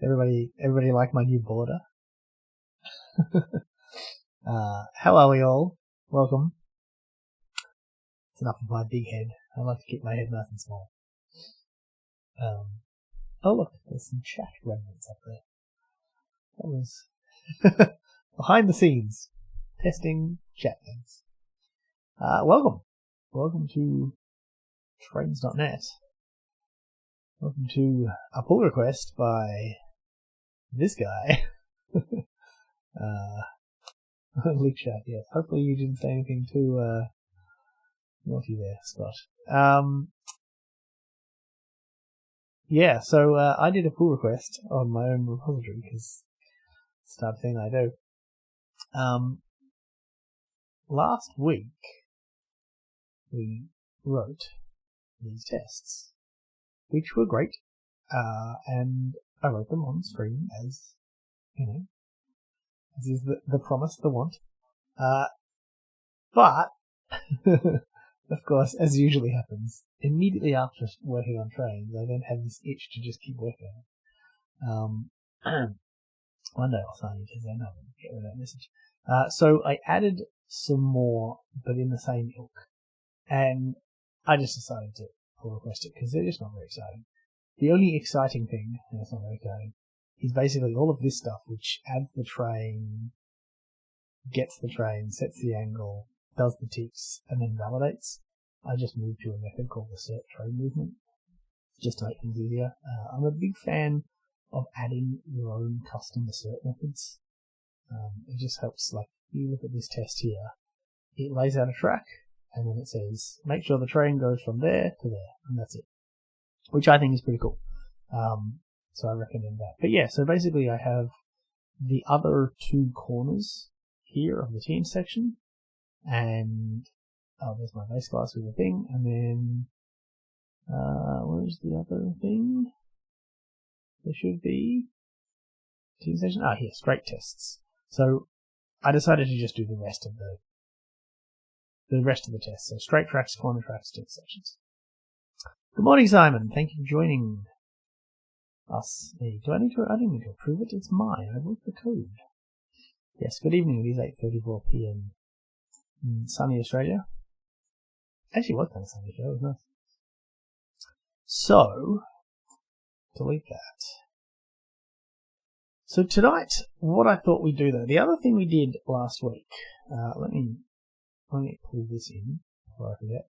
Everybody like my new border? How are we all? Welcome. It's enough of my big head. I like to keep my head nice and small. Oh look, there's some chat remnants up there. That was behind the scenes, testing chat things. Welcome to trains.net. Welcome to a pull request by this guy. Leak chat, yes. Hopefully you didn't say anything too naughty there, Scott. Yeah, so I did a pull request on my own repository because it's the type of thing I do. Last week we wrote these tests, which were great, and I wrote them on stream as, this is the promise, the want. But, of course, as usually happens, immediately after working on trains, I then have this itch to just keep working on it. One day I'll sign it as I know and get rid of that message. So I added some more, but in the same ilk. And I just decided to pull request it because they're just not very exciting. The only exciting thing, and it's not very exciting, is basically all of this stuff which adds the train, gets the train, sets the angle, does the ticks, and then validates. I just moved to a method called the cert train movement, just to make things easier. I'm a big fan of adding your own custom assert methods. It just helps, like, you look at this test here, it lays out a track, and then it says, make sure the train goes from there to there, and that's it. Which I think is pretty cool. So I recommend that. But yeah, so basically I have the other two corners here of the T intersection, and there's my base class with the thing, and then where's the other thing? There should be T intersection. Here, straight tests. So I decided to just do the rest of the tests. So straight tracks, corner tracks, T intersections. Good morning, Simon. Thank you for joining us. Hey, I don't need to approve it. It's mine. I wrote the code. Yes, good evening. It is 8:34 p.m. in sunny Australia. Actually, it was kind of sunny. It was nice. So, delete that. So tonight, what I thought we'd do though, the other thing we did last week, let me pull this in before I forget.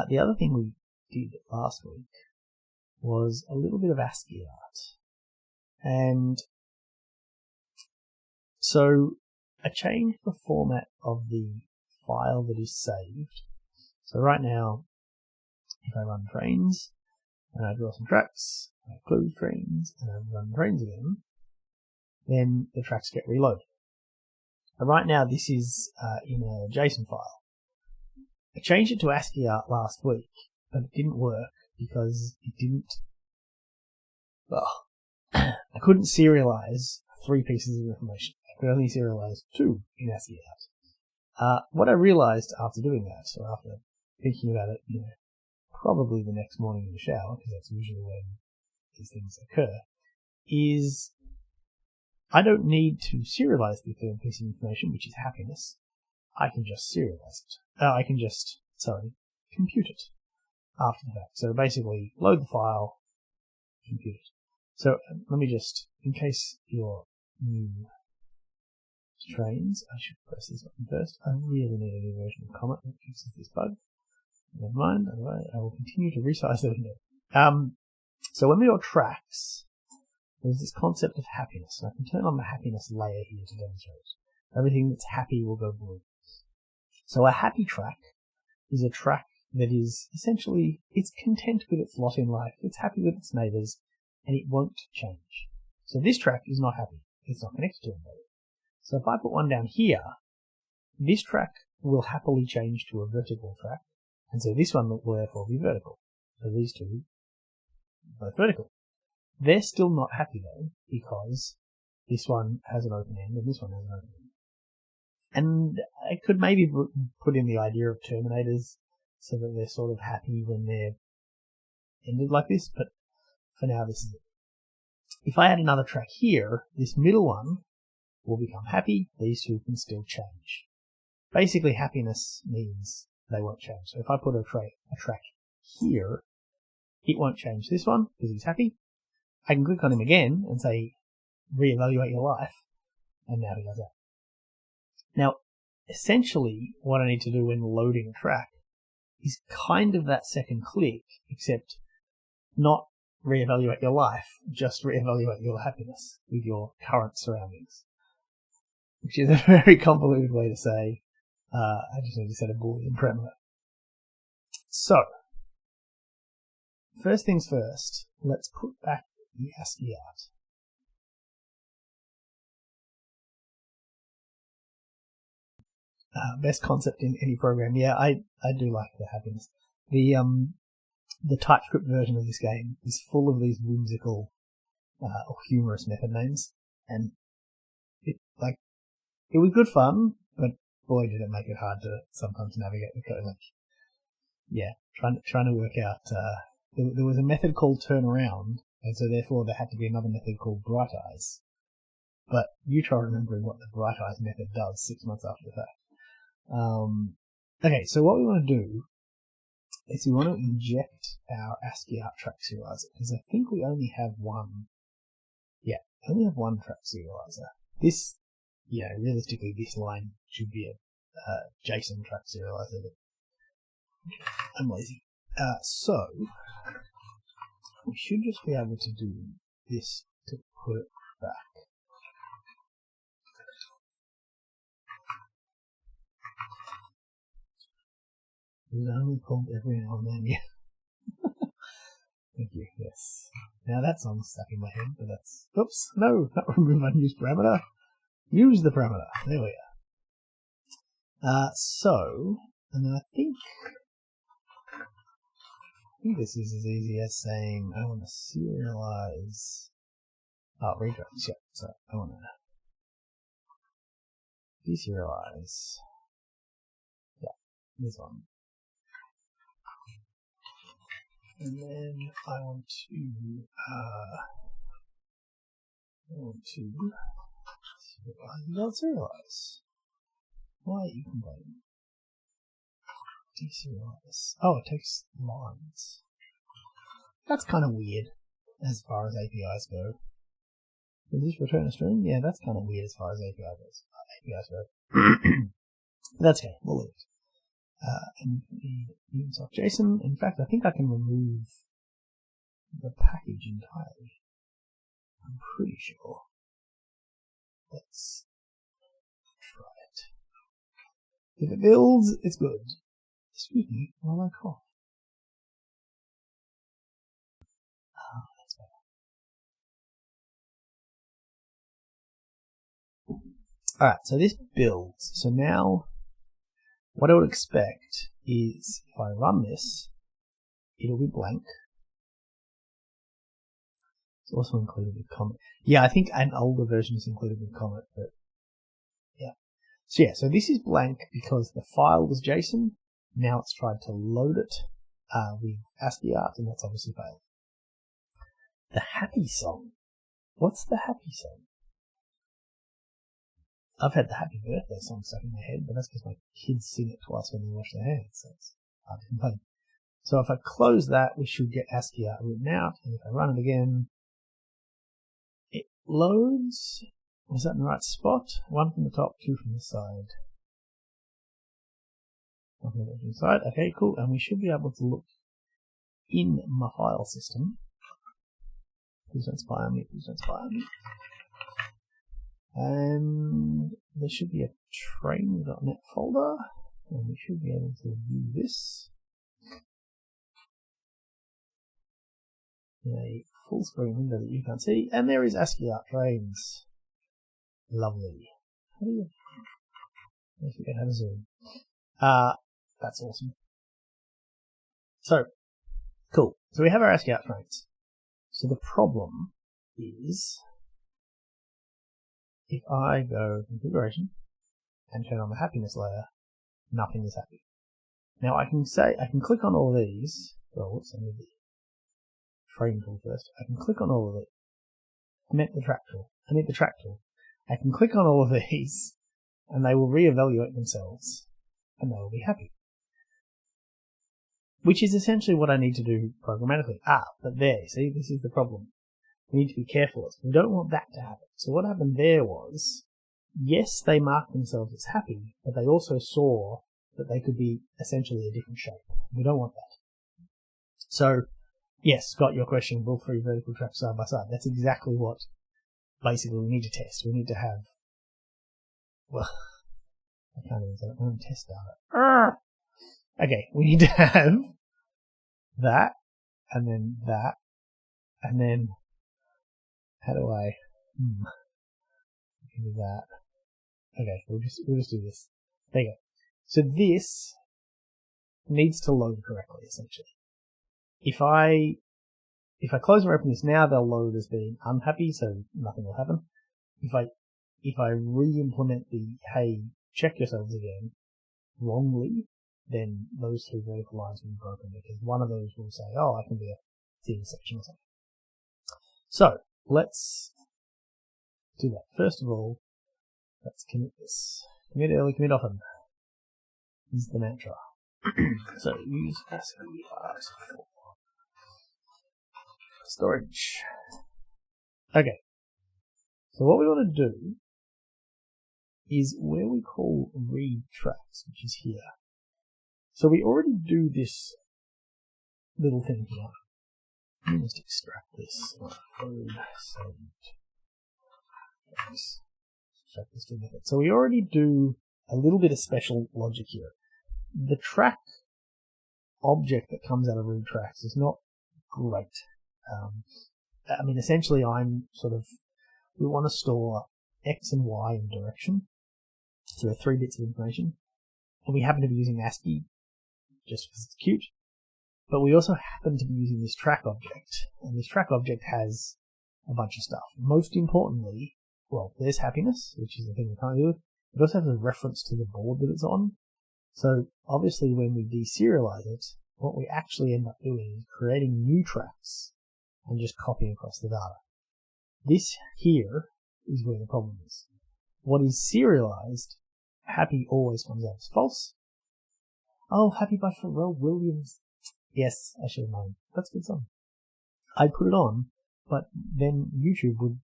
The other thing we did last week was a little bit of ASCII art. And so I changed the format of the file that is saved. So right now, if I run trains, and I draw some tracks, I close trains, and I run trains again, then the tracks get reloaded. And right now this is in a JSON file. I changed it to ASCII art last week, but it didn't work because it didn't... I couldn't serialize 3 pieces of information. I could only serialize 2 in ASCII art. What I realized after doing that, so after thinking about it, probably the next morning in the shower, because that's usually when these things occur, is I don't need to serialize the third piece of information, which is happiness. I can just serialize it. I can just, compute it after the fact. So basically, load the file, compute it. So let me just, in case you're new to trains, I should press this button first. I really need a new version of Comet that fixes this bug. Never mind, I will continue to resize the window. So when we got tracks, there's this concept of happiness. And I can turn on the happiness layer here to demonstrate. Everything that's happy will go blue. So a happy track is a track that is essentially, it's content with its lot in life, it's happy with its neighbours, and it won't change. So this track is not happy. It's not connected to anybody. So if I put one down here, this track will happily change to a vertical track, and so this one will therefore be vertical. So these two, both vertical. They're still not happy though, because this one has an open end and this one has an open end. And I could maybe put in the idea of terminators so that they're sort of happy when they're ended like this, but for now this is it. If I add another track here, this middle one will become happy. These two can still change. Basically, happiness means they won't change. So if I put a track here, it won't change this one because he's happy. I can click on him again and say, reevaluate your life, and now he does that. Now, essentially, what I need to do when loading a track is kind of that second click, except not reevaluate your life, just reevaluate your happiness with your current surroundings, which is a very convoluted way to say, I just need to set a Boolean parameter. So, first things first, let's put back the ASCII art. Best concept in any program. Yeah, I do like the happiness. The TypeScript version of this game is full of these whimsical or humorous method names, and it was good fun, but boy did it make it hard to sometimes navigate the code. Like, yeah, trying to work out. There was a method called turnaround, and so therefore there had to be another method called bright eyes. But you try remembering what the bright eyes method does 6 months after the fact. Okay, so what we want to do is we want to inject our ASCII art track serializer, because I think we only have one. Yeah, only have one track serializer. This, realistically, this line should be a JSON track serializer. But I'm lazy. So we should just be able to do this to put it back. It's only called every now and then, yeah. Thank you, yes. Now that song's stuck in my head, but that's... Oops, no, not remove unused parameter. Use the parameter. There we are. And then I think this is as easy as saying I want to serialize... Oh, redress, yeah. So I want to deserialize... Yeah, this one. And then I want to serialize without serialize. Why are you complaining? Deserialize. Oh, it takes lines. That's kind of weird as far as APIs go. Does this return a string? Yeah, that's kind of weird as far as APIs go. But that's okay, we'll leave it. And the Ubisoft JSON. In fact, I think I can remove the package entirely. I'm pretty sure. Let's try it. If it builds, it's good. Excuse me while I cough. That's better. Alright, so this builds. So now, what I would expect is if I run this, it'll be blank. It's also included with comment. Yeah, I think an older version is included with comment, but yeah. So this is blank because the file was JSON. Now it's tried to load it with ASCII art, and that's obviously failed. The happy song. What's the happy song? I've had the happy birthday song stuck in my head, but that's because my kids sing it twice when they wash their hands, so it's hard to complain. So if I close that, we should get ASCII art written out, and if I run it again, it loads. Was that in the right spot? One from the top, two from the side. One from the side. Okay, cool. And we should be able to look in my file system. Please don't spy on me. Please don't spy on me. And there should be a train.net folder, and we should be able to view this in a full screen window that you can't see. And there is ASCII art trains. Lovely. How do you? I forget how to zoom. That's awesome. So cool. So we have our ASCII art trains. So the problem is, if I go configuration and turn on the happiness layer, nothing is happy. Now I can click on all of these. Oh, whoops, I need the train tool first. I can click on all of it, emit the track tool, I can click on all of these and they will reevaluate themselves and they will be happy. Which is essentially what I need to do programmatically. But there, see, this is the problem. We need to be careful. We don't want that to happen. So what happened there was, yes, they marked themselves as happy, but they also saw that they could be essentially a different shape. We don't want that. So, yes, Scott, your question, will 3 vertical tracks side by side. That's exactly what basically we need to test. We need to have, well, I can't even say it. I don't test data. Okay, we need to have that, and then that, and then how do I do that? Okay, we'll just do this. There you go. So this needs to load correctly, essentially. If I close and open this now, they'll load as being unhappy, so nothing will happen. If I re-implement the hey, check yourselves again wrongly, then those 3 vertical lines will be broken because one of those will say, oh, I can be a theory section or something. So let's do that. First of all, let's commit this. Commit early, commit often is the mantra. So use ASCII for storage. Okay. So what we want to do is where we call read tracks, which is here. So we already do this little thing here. Let me just extract this. Load saved. Extract this to a method. So we already do a little bit of special logic here. The track object that comes out of read tracks is not great. I mean, essentially, we want to store X and Y in direction. So there are 3 bits of information. And we happen to be using ASCII just because it's cute. But we also happen to be using this track object. And this track object has a bunch of stuff. Most importantly, well, there's happiness, which is the thing we can't do. It also has a reference to the board that it's on. So obviously when we deserialize it, what we actually end up doing is creating new tracks and just copying across the data. This here is where the problem is. What is serialized, happy always comes out as false. Oh, Happy by Pharrell Williams. Yes, I should have known. That's a good song. I put it on, but then YouTube would,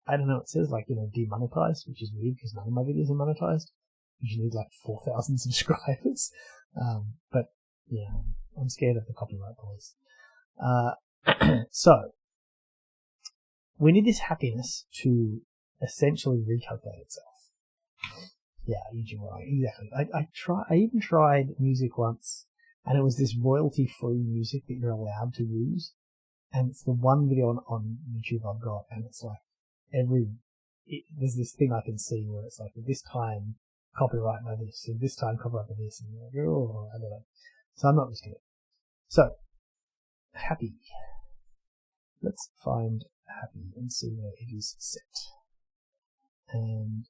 I don't know, it says demonetized, which is weird because none of my videos are monetized. You need 4,000 subscribers. But yeah, I'm scared of the copyright police. So, we need this happiness to essentially recalculate itself. Yeah, YouTube, right, exactly. I even tried music once, and it was this royalty-free music that you're allowed to use. And it's the one video on YouTube I've got, and it's there's this thing I can see where it's at this time, copyright by this, and this time copyright by this, and you're oh, I don't know. So I'm not risking it. So, happy. Let's find happy and see where it is set. And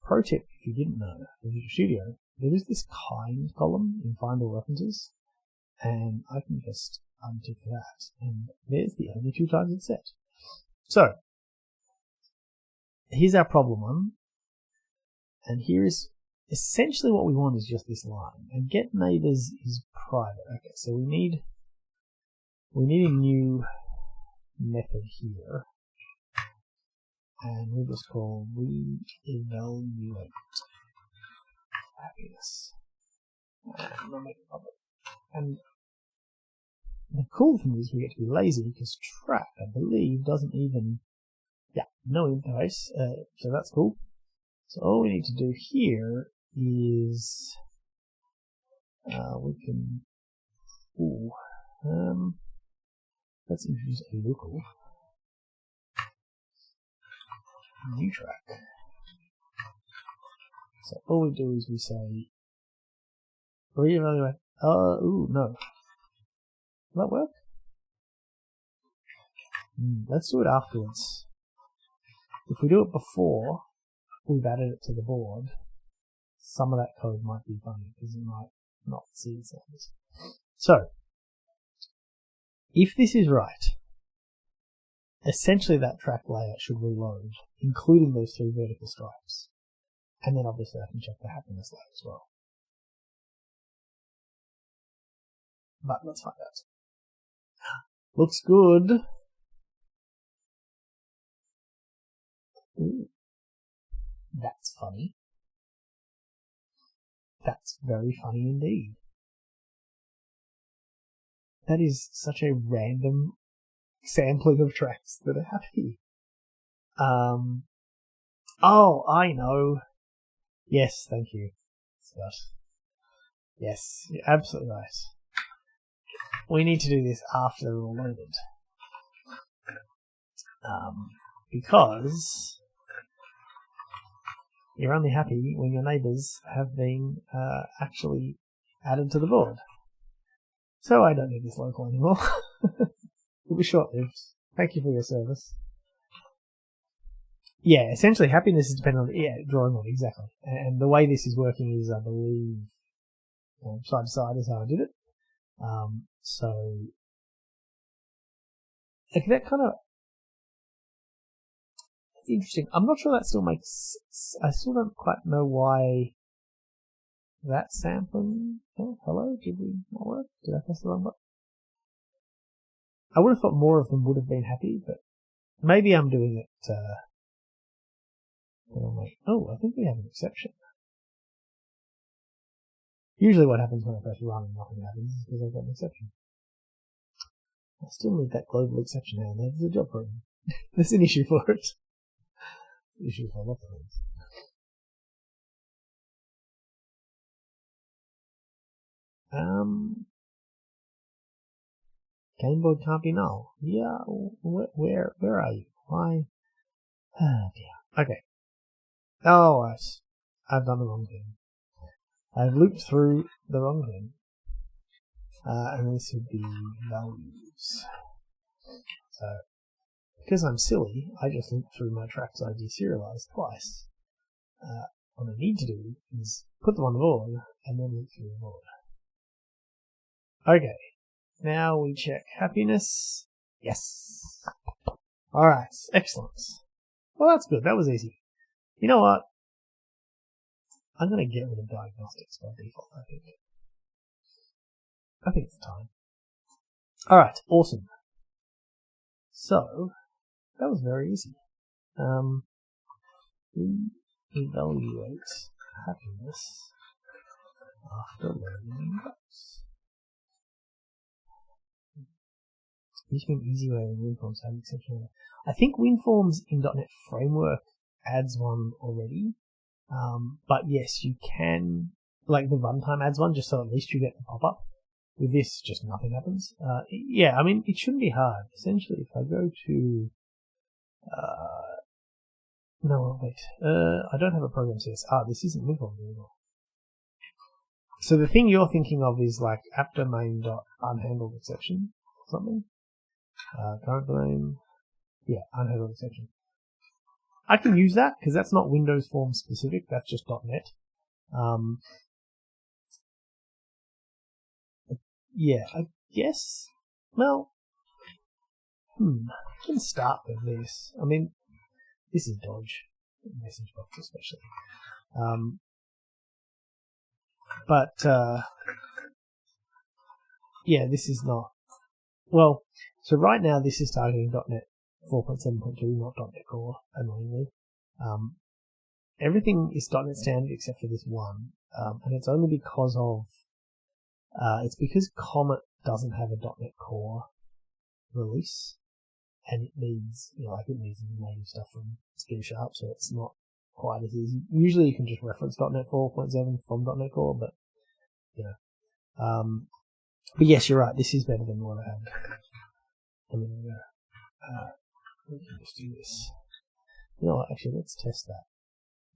pro tip, if you didn't know, for Visual Studio, there is this kind column in Find All References, and I can just untick that, and there's the only 2 times it's set. So, here's our problem one, and here is essentially what we want is just this line, and get neighbors is private. Okay, so we need a new method here, and we'll just call re-evaluate happiness, and we'll make it public. And the cool thing is we get to be lazy because track, I believe, doesn't even, no interface, so that's cool. So all we need to do here is we can let's introduce a local new track. So all we do is we say reevaluate. No. Will that work? Let's do it afterwards. If we do it before we've added it to the board, some of that code might be funny because it might not see the sounds. So, if this is right, essentially that track layout should reload, including those 3 vertical stripes. And then obviously I can check the happiness layer as well. But let's find out. Looks good. Ooh. That's funny. That's very funny indeed. That is such a random sampling of tracks that are happy. Oh, I know. Yes, thank you, Scott. Yes, you're absolutely right. We need to do this after they're all loaded. Because you're only happy when your neighbours have been actually added to the board. So I don't need this local anymore. It was short-lived. Thank you for your service. Yeah, essentially happiness is dependent on drawing on, exactly. And the way this is working is, I believe, side to side is how I did it. So like that kind of, it's interesting. I'm not sure that still makes. I still don't quite know why that sampling. Oh, hello, did we not work? Did I press the wrong button? I would have thought more of them would have been happy, but maybe I'm doing it. I'm like, oh, I think we have an exception. Usually what happens when I press run and nothing happens is because I've got an exception. I still need that global exception now. There's a job for it. There's an issue for it. An issue for lots of things. Gameboard can't be null. Yeah, where are you? Why? Oh dear. Okay. Oh, right. I've done the wrong thing. I've looped through the wrong thing. And this would be values. So, because I'm silly, I just looped through my tracks I deserialized twice. What I need to do is put them on the board and then loop through the board. Okay, now we check happiness. Yes. Alright, excellent. Well, that's good. That was easy. You know what? I'm going to get rid of diagnostics by default, I think. I think it's time. Alright, awesome. So, that was very easy. We evaluate happiness after learning bugs. Used to be an easy way in WinForms to have exception. I think WinForms in .NET Framework adds one already. But yes, you can, like the runtime adds one just so at least you get the pop-up. With this, just nothing happens. Yeah, I mean, it shouldn't be hard. Essentially, if I go to... no, wait. I don't have a program CS. This isn't WinForms anymore. So the thing you're thinking of is like app-domain.unhandled exception or something. Current domain. Yeah, unhandled exception. I can use that because that's not Windows Form specific. That's just .NET. Yeah, I guess. Well, I can start with this. I mean, this is dodge. Message box especially. Yeah, this is not. Well, so right now this is targeting .NET 4.7.2, not .NET Core, annoyingly. Everything is .NET Standard except for this one, and it's only because of it's because Comet doesn't have a .NET Core release, and it needs, it needs native stuff from C#, so it's not quite as easy. Usually you can just reference .NET 4.7 from .NET Core, but but yes, you're right. This is better than what I had. We can just do this. You know what? Actually, let's test that.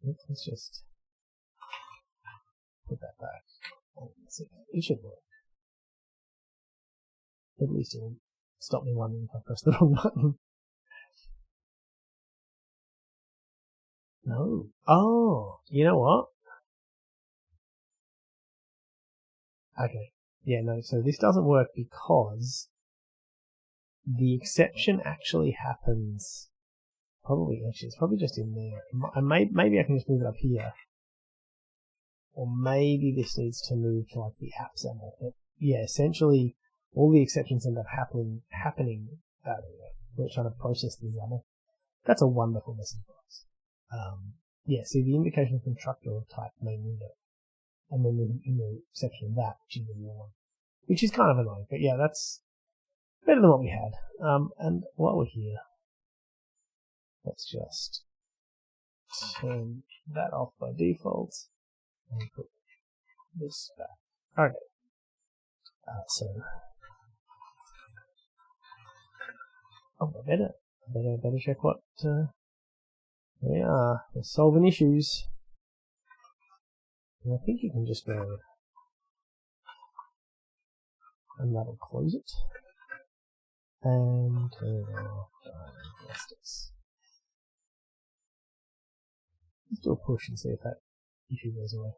Let's just put that back. Let's see. It should work. At least it will stop me wondering if I press the wrong button. No. Oh, you know what? Okay. Yeah, no, so this doesn't work because the exception actually happens. It's probably just in there. Maybe I can just move it up here. Or maybe this needs to move to like the app XAML. But yeah, essentially all the exceptions end up happening. We're trying to process the XAML. That's a wonderful message box. See the indication constructor of type main window. And then in the exception of that, which is the one. Which is kind of annoying. But yeah, that's better than what we had. And while we're here, let's just turn that off by default and put this back. Okay. I better check what. There we are. We're solving issues. And I think you can just go, and that'll close it. And turn off diagnostics. Let's do a push and see if that issue goes away.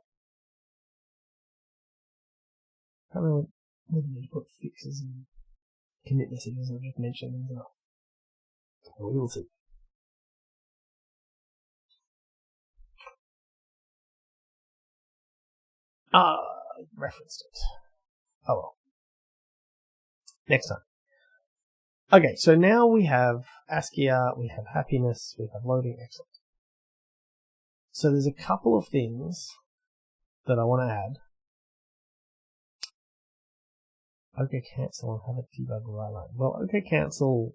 I can't remember whether you put fixes and commit messages or just mention them enough. We will see. Referenced it. Oh well. Next time. Okay, so now we have ASCII art, we have happiness, we have loading, excellent. So there's a couple of things that I want to add. OK cancel and have a debug right line. Well, OK cancel,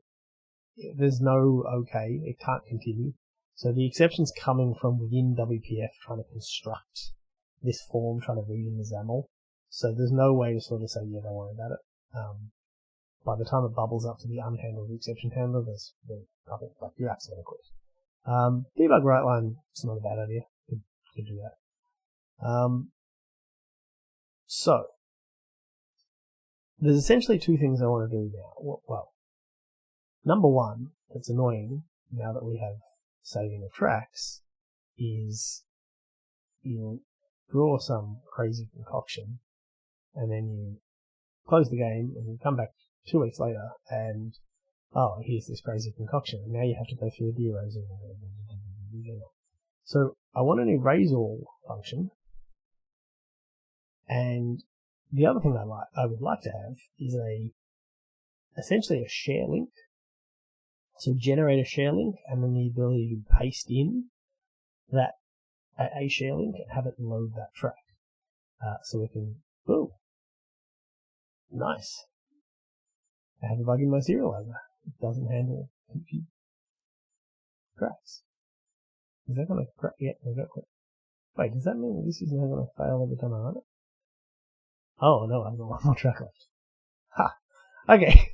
there's no OK, it can't continue. So the exception's coming from within WPF trying to construct this form, trying to read in the XAML. So there's no way to sort of say, yeah, don't worry about it. By the time it bubbles up to the unhandled exception handler, there's nothing, like your app's going to quit. Debug right line, it's not a bad idea. Could do that. So there's essentially two things I want to do now. Well, number one, that's annoying now that we have saving of tracks, is you draw some crazy concoction and then you close the game and you come back 2 weeks later and here's this crazy concoction, and now you have to go through a de-erasing. So I want an erase all function, and the other thing I would like to have is essentially a share link. So generate a share link and then the ability to paste in that a share link and have it load that track. So we can, boom, nice. I have a bug in my serializer. It doesn't handle compute tracks. Is that going to crack? Yeah, I got quick. Wait, does that mean this is now going to fail every time I run it? Oh no, I've got one more track left. Ha! Okay.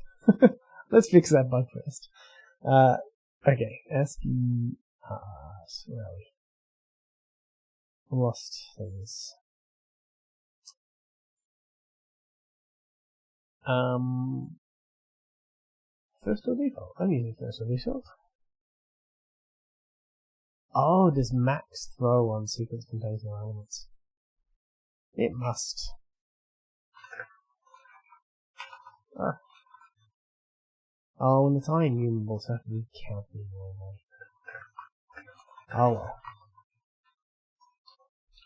Let's fix that bug first. Okay, ASCII art. Where are we? Lost things. First or default? I'm using first or default. Oh, does max throw on sequence contains no elements? It must. Oh, and the tie enumerables have to be counted normally. Oh well.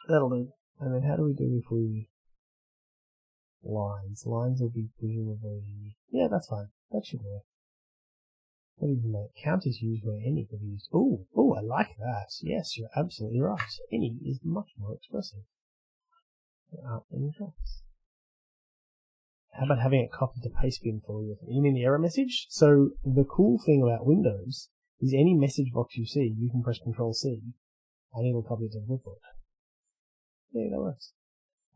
That'll do. And then how do we do if we... Lines. Lines will be presumably... Yeah, that's fine. That should work. What do you mean? Count is used where any can be used. Oh, I like that. Yes, you're absolutely right. Any is much more expressive. There aren't any tracks. How about having it copied to paste bin for you? You mean the error message? So the cool thing about Windows is any message box you see, you can press Control-C and it'll copy it to the booklet. Yeah, that works.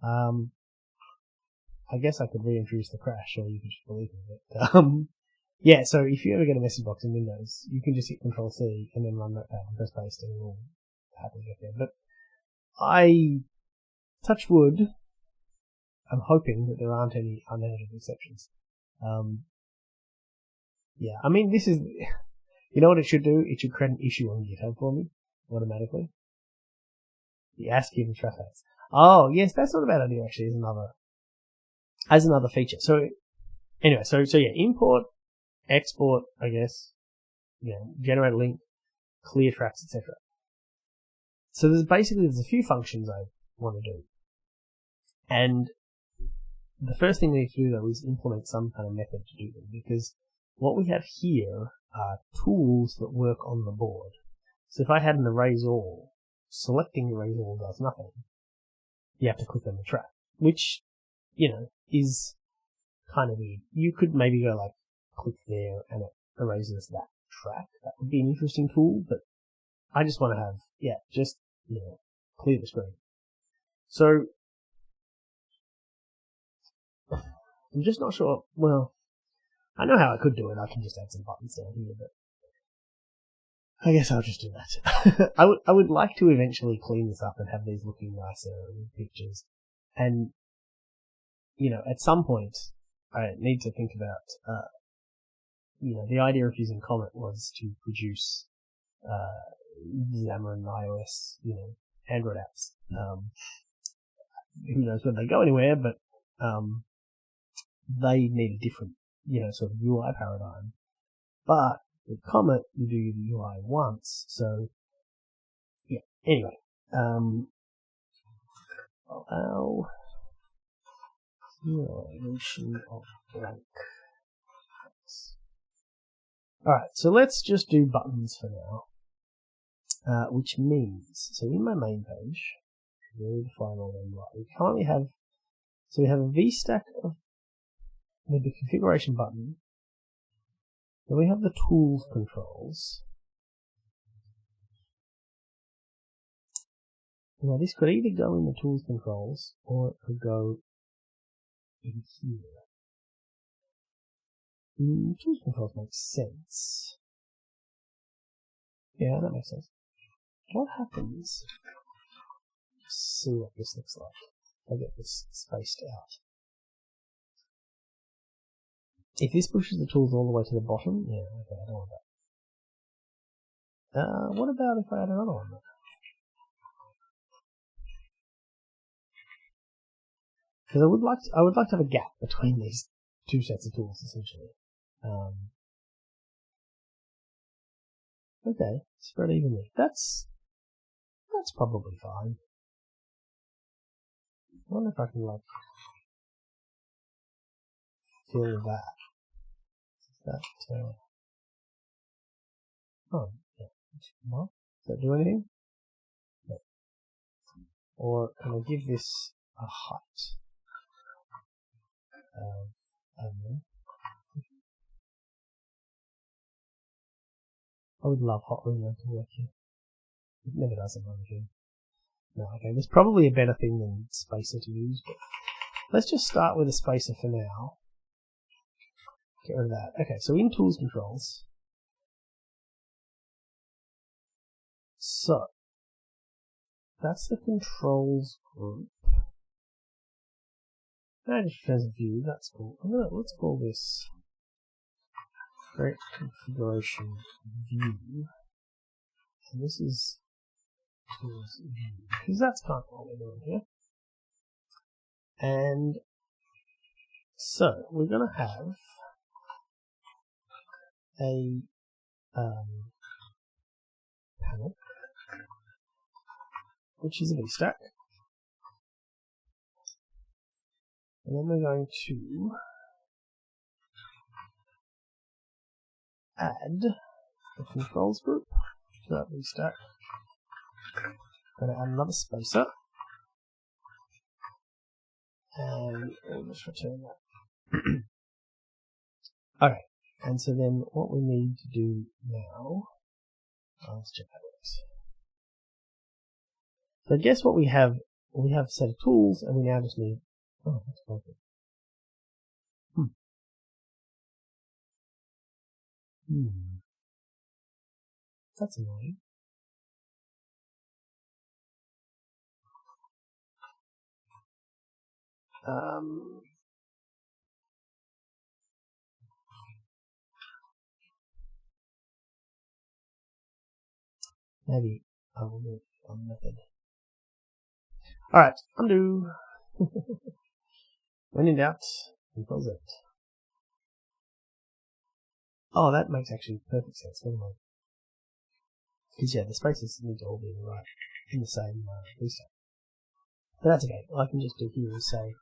I guess I could reintroduce the crash, or you could just delete it. Yeah, so if you ever get a message box in Windows, you can just hit Control-C and then run that and press paste and it'll happily get there. But touch wood, I'm hoping that there aren't any unhandled exceptions. Yeah, I mean, this is... You know what it should do? It should create an issue on GitHub for me, automatically. The ASCII and track hats. Oh, yes, that's not a bad idea, actually, as another feature. So, anyway, so yeah, import export, I guess, generate a link, clear tracks, etc. So there's a few functions I want to do. And the first thing we need to do, though, is implement some kind of method to do them, because what we have here are tools that work on the board. So if I had an erase all, selecting erase all does nothing. You have to click on the track, which, is kind of weird. You could maybe go like, click there and it erases that track. That would be an interesting tool, but I just want to have, clear the screen. So, I'm just not sure. Well, I know how I could do it. I can just add some buttons down here, but I guess I'll just do that. I would like to eventually clean this up and have these looking nicer in pictures. And, at some point, I need to think about, the idea of using Comet was to produce, Xamarin iOS, Android apps. Who knows when they go anywhere, but, they need a different, sort of UI paradigm. But with Comet, you do the UI once, so, yeah. Anyway, allow serialization of blank. Alright, so let's just do buttons for now, which means, so in my main page, really define all them right. We currently have, so we have a VStack with the configuration button. Then we have the tools controls. Now this could either go in the tools controls or it could go in here. Tools controls make sense. Yeah, that makes sense. What happens? Let's see what this looks like. If I get this spaced out. If this pushes the tools all the way to the bottom, yeah, okay, I don't want that. What about if I add another one? Because I would like to have a gap between these two sets of tools, essentially. Okay, spread evenly. That's probably fine. I wonder if I can fill that. Oh, yeah. What? Does that do anything? No. Or can I give this a height of I would love hot ruler to work here. It never does in Unreal. No, okay, there's probably a better thing than spacer to use, but let's just start with a spacer for now. Get rid of that. Okay, so in Tools Controls. So, that's the controls group. Manage as a view, that's cool. Let's call this Create Configuration View. And this is Tools View, because that's kind of what we're doing here. And so, we're going to have a panel, which is a VStack. And then we're going to add the controls group to that VStack. I'm going to add another spacer. And we'll just return that. Okay, and so then what we need to do now, let's check how it works. So I guess what we have a set of tools, and we now just need, oh, that's broken. That's annoying. Maybe I will do it on method. Alright, undo. When in doubt, Control Z. Oh, that makes actually perfect sense. Never mind. Because yeah, the spaces need to all be in the same vista. But that's okay. All I can just do here is say,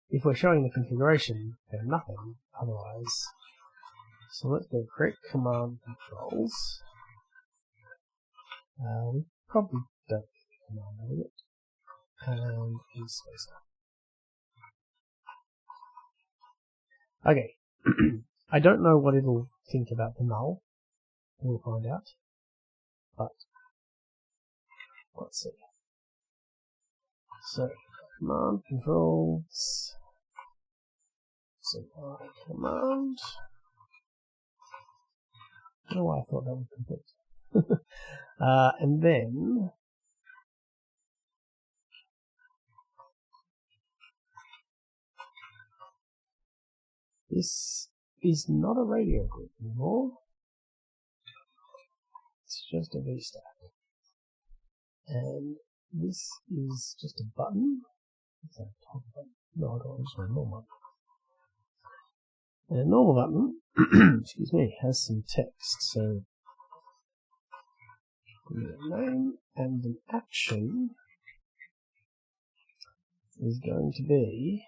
if we're showing the configuration, then nothing otherwise. So let's go create command controls. We probably don't need the command element. And use spacer. Okay. I don't know what it'll think about the null. We'll find out. But let's see. So command controls. So command. I don't know why I thought that would complete. And then this is not a radio group anymore. It's just a VStack. And this is just a button. What's that top button? No, I don't, just a normal button. And a normal button, excuse me, has some text. So a name and an action is going to be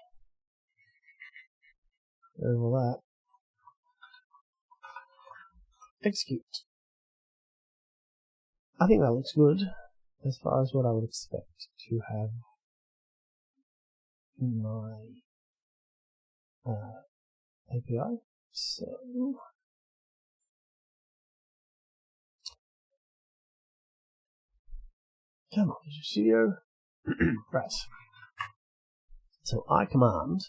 over that execute. I think that looks good as far as what I would expect to have in my API. So come on, Visual Studio. Right. So I command.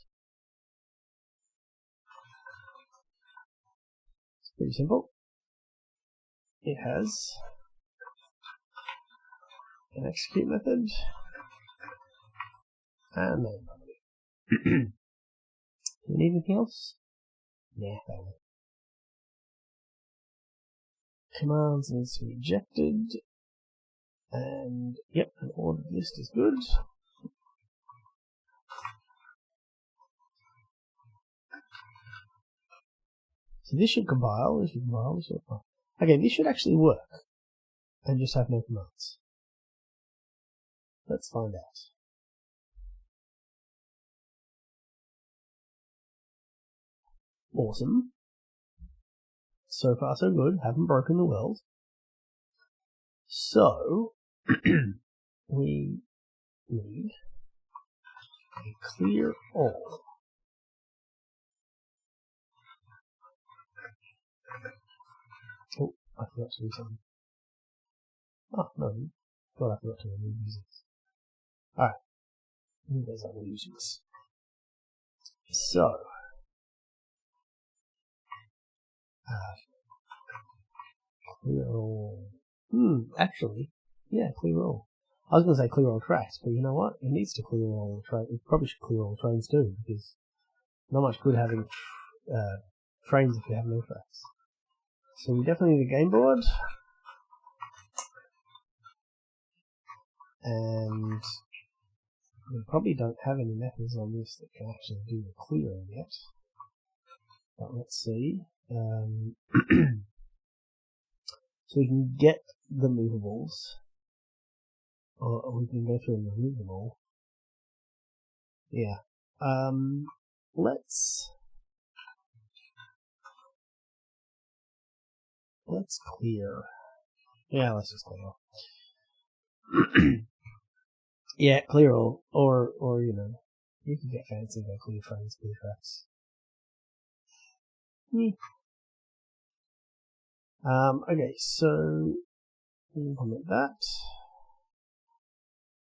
It's pretty simple. It has an execute method and then do we need anything else? Nah, that'll work. Commands needs to be ejected, and yep, an ordered list is good. So this should compile, this should compile, this should compile. Okay, this should actually work and just have no commands. Let's find out. Awesome. So far so good, haven't broken the world. So, we need a clear all. Oh, I forgot to do something. Oh, no, I thought I forgot to remove users. Alright, there's other users. So, clear all. Actually, yeah, clear all. I was going to say clear all tracks, but you know what? It needs to clear all trains. It probably should clear all trains too, because not much good having trains if you have no tracks. So we definitely need a game board. And we probably don't have any methods on this that can actually do the clearing yet. But let's see. So we can get the movables, or we can go through and remove them all. Yeah. Let's clear. Yeah, let's just clear all. Yeah, clear all, or you know, you can get fancy by clear trains, clear tracks. Okay, so we implement that.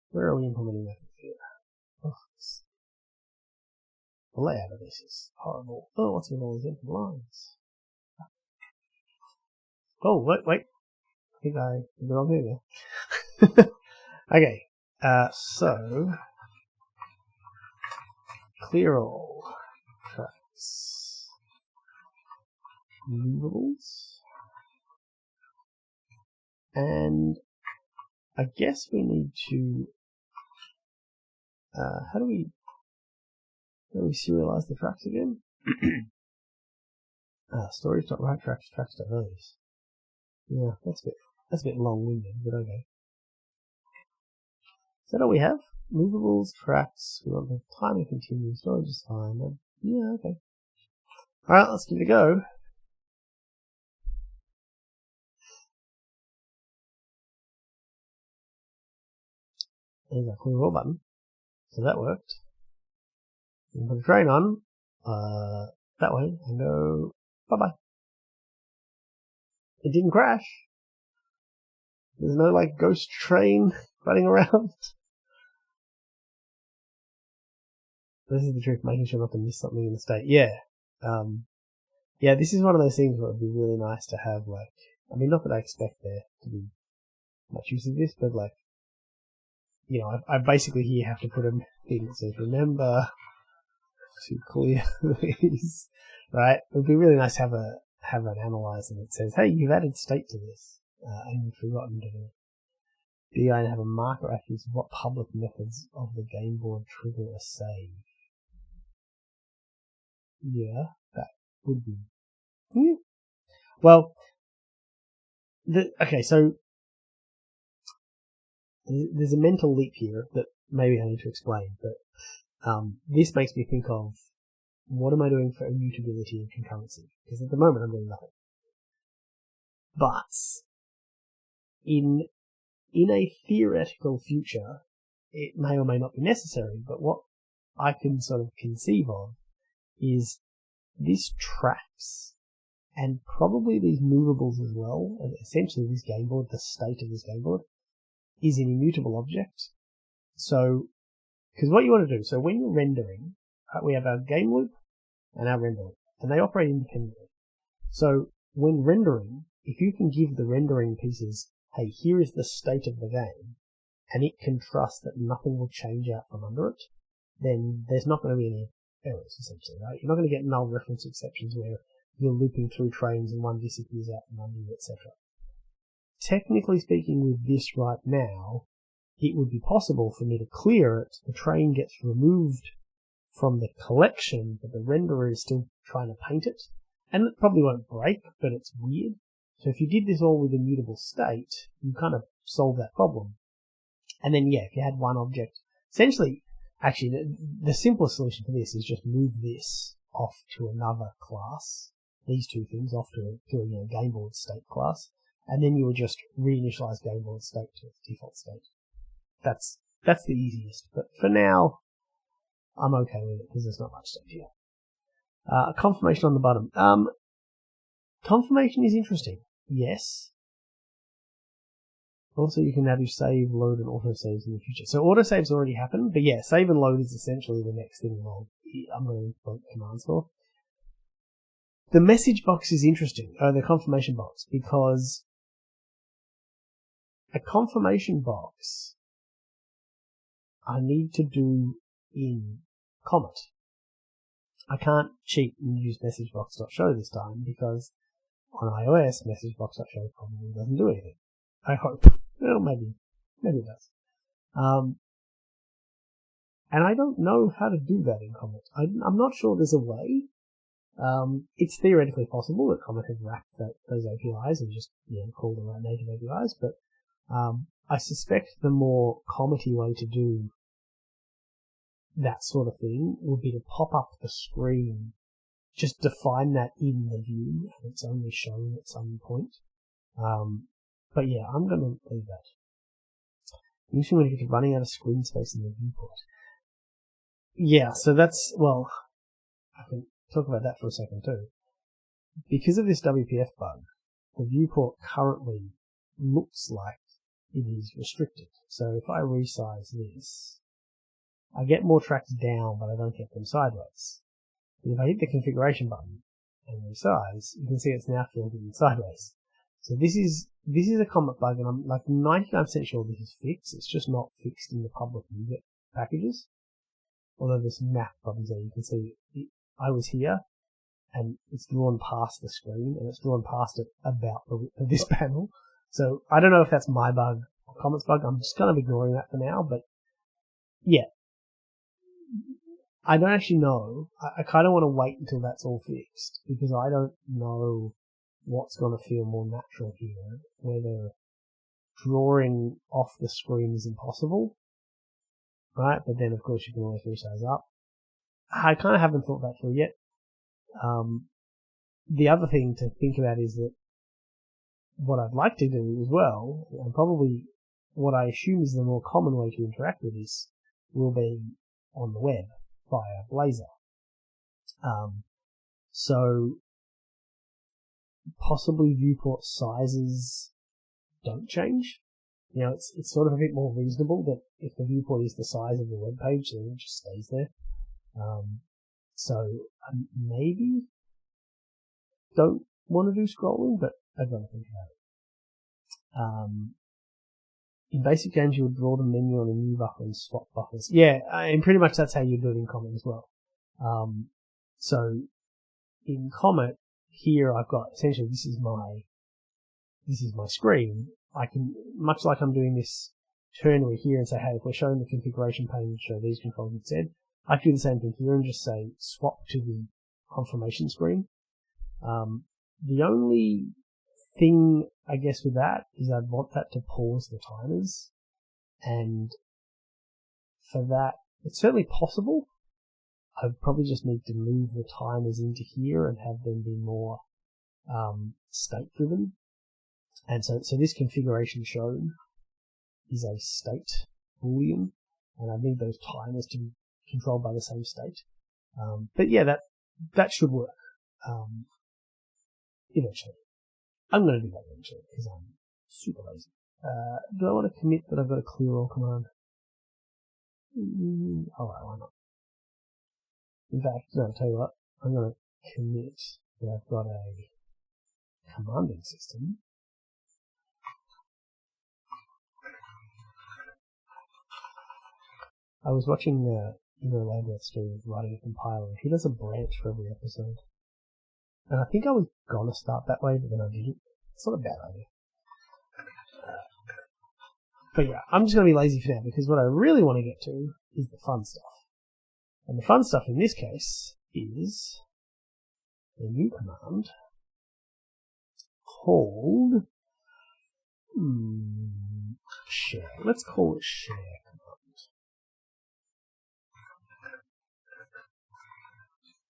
Where are we implementing that here? Oh, the layout of this is horrible. Oh, what's with all these empty lines? Oh, wait. I think I did the wrong thing there. Okay, so clear all tracks, movables, and I guess we need to. How do we serialize the tracks again? Storage.write tracks.values. Yeah, that's a bit long-winded, but okay. Is that all we have? Movables, tracks, we want the time to continue, storage is fine. Yeah, okay. Alright, let's give it a go. There's our clear all button. So that worked. We can put the train on that way and go bye-bye. It didn't crash. There's no like ghost train running around. This is the trick, making sure not to miss something in the state. Yeah. Yeah, this is one of those things where it would be really nice to have, like, I mean, not that I expect there to be much use of this, but like, you know, I basically here have to put a thing that says, remember to clear these, right? It would be really nice to have an analyzer that says, hey, you've added state to this, and you've forgotten to do it. DI and have a marker reference of what public methods of the game board trigger a save. Yeah, that would be. Yeah. Well, okay, so there's a mental leap here that maybe I need to explain, but this makes me think of what am I doing for immutability and concurrency? Because at the moment I'm doing nothing. But in a theoretical future, it may or may not be necessary, but what I can sort of conceive of is this tracks and probably these movables as well, and essentially this game board, the state of this game board, is an immutable object. So, because what you want to do, so when you're rendering, we have our game loop and our render loop, and they operate independently. So, when rendering, if you can give the rendering pieces, hey, here is the state of the game, and it can trust that nothing will change out from under it, then there's not going to be any errors, essentially, right? You're not going to get null reference exceptions where you're looping through trains and one disappears out from under you, etc. Technically speaking, with this right now, it would be possible for me to clear it, the train gets removed from the collection, but the renderer is still trying to paint it, and it probably won't break, but it's weird. So if you did this all with immutable state, you kind of solve that problem. And then, yeah, if you had one object, essentially, actually, the simplest solution for this is just move this off to another class, these two things off to a game board state class, and then you will just reinitialize game board state to its default state. That's the easiest, but for now, I'm okay with it because there's not much state here. Confirmation on the bottom. Confirmation is interesting. Yes. Also, you can have your save, load, and autosaves in the future. So autosaves already happened, but yeah, save and load is essentially the next thing I'm going to implement commands for. The message box is interesting, the confirmation box, because a confirmation box I need to do in Comet. I can't cheat and use messagebox.show this time because on iOS, messagebox.show probably doesn't do anything. I hope. Well, maybe it does. And I don't know how to do that in Comet. I'm not sure there's a way. It's theoretically possible that Comet has wrapped those APIs and just called them native APIs, but I suspect the more Comet-y way to do that sort of thing would be to pop up the screen, just define that in the view, and it's only shown at some point. But yeah, I'm going to leave that. Usually when you get running out of screen space in the viewport. Yeah, so that's, well, I can talk about that for a second too. Because of this WPF bug, the viewport currently looks like it is restricted. So if I resize this, I get more tracks down, but I don't get them sideways. And if I hit the configuration button and resize, you can see it's now filled in sideways. So this is a Comet bug, and I'm like 99% sure this is fixed. It's just not fixed in the public user packages. Although there's some math problems there. You can see I was here, and it's drawn past the screen, and it's drawn past it about the width of this panel. So I don't know if that's my bug or Comet's bug. I'm just kind of ignoring that for now, but yeah. I don't actually know. I kind of want to wait until that's all fixed, because I don't know what's going to feel more natural here, whether drawing off the screen is impossible, right? But then, of course, you can always resize up. I kind of haven't thought that through yet. The other thing to think about is that what I'd like to do as well, and probably what I assume is the more common way to interact with this, will be on the web via Blazor. So possibly viewport sizes don't change. It's sort of a bit more reasonable that if the viewport is the size of the web page, then it just stays there. So maybe don't want to do scrolling, but I've got to think about it. In basic games, you would draw the menu on a new buffer and swap buffers. Yeah, and pretty much that's how you do it in Comet as well. So in Comet, here I've got essentially this is my screen. I can, much like I'm doing this ternary here and say, hey, if we're showing the configuration pane, show these controls instead. I can do the same thing here and just say swap to the confirmation screen. The only thing, I guess, with that is I'd want that to pause the timers, and for that, it's certainly possible. I'd probably just need to move the timers into here and have them be more state-driven. And so this configuration shown is a state boolean, and I need those timers to be controlled by the same state. But yeah, that should work eventually. I'm going to do that eventually because I'm super lazy. Do I want to commit that I've got a clear all command? Alright, why not? In fact, no, I'll tell you what, I'm going to commit that I've got a commanding system. I was watching Emo Landreth stream writing a compiler, and he does a branch for every episode. And I think I was gonna start that way, but then I didn't. It's not a bad idea. But yeah, I'm just gonna be lazy for now, because what I really want to get to is the fun stuff. And the fun stuff in this case is a new command called share. Let's call it share command.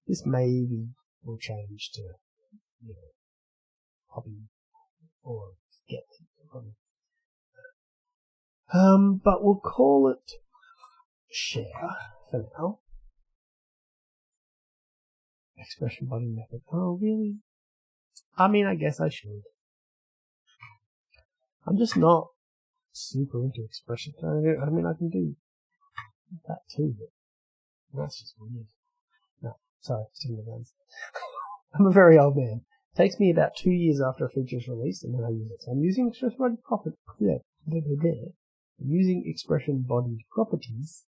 This maybe will change to, copy or get copy. But we'll call it share for now. Expression body method. Oh, really? I mean, I guess I should. I'm just not super into expression. I mean, I can do that too, but that's just weird. No, sorry, sticking the guns. I'm a very old man. It takes me about 2 years after a feature is released, and then I use it. So I'm using expression body properties. I'm using expression body properties.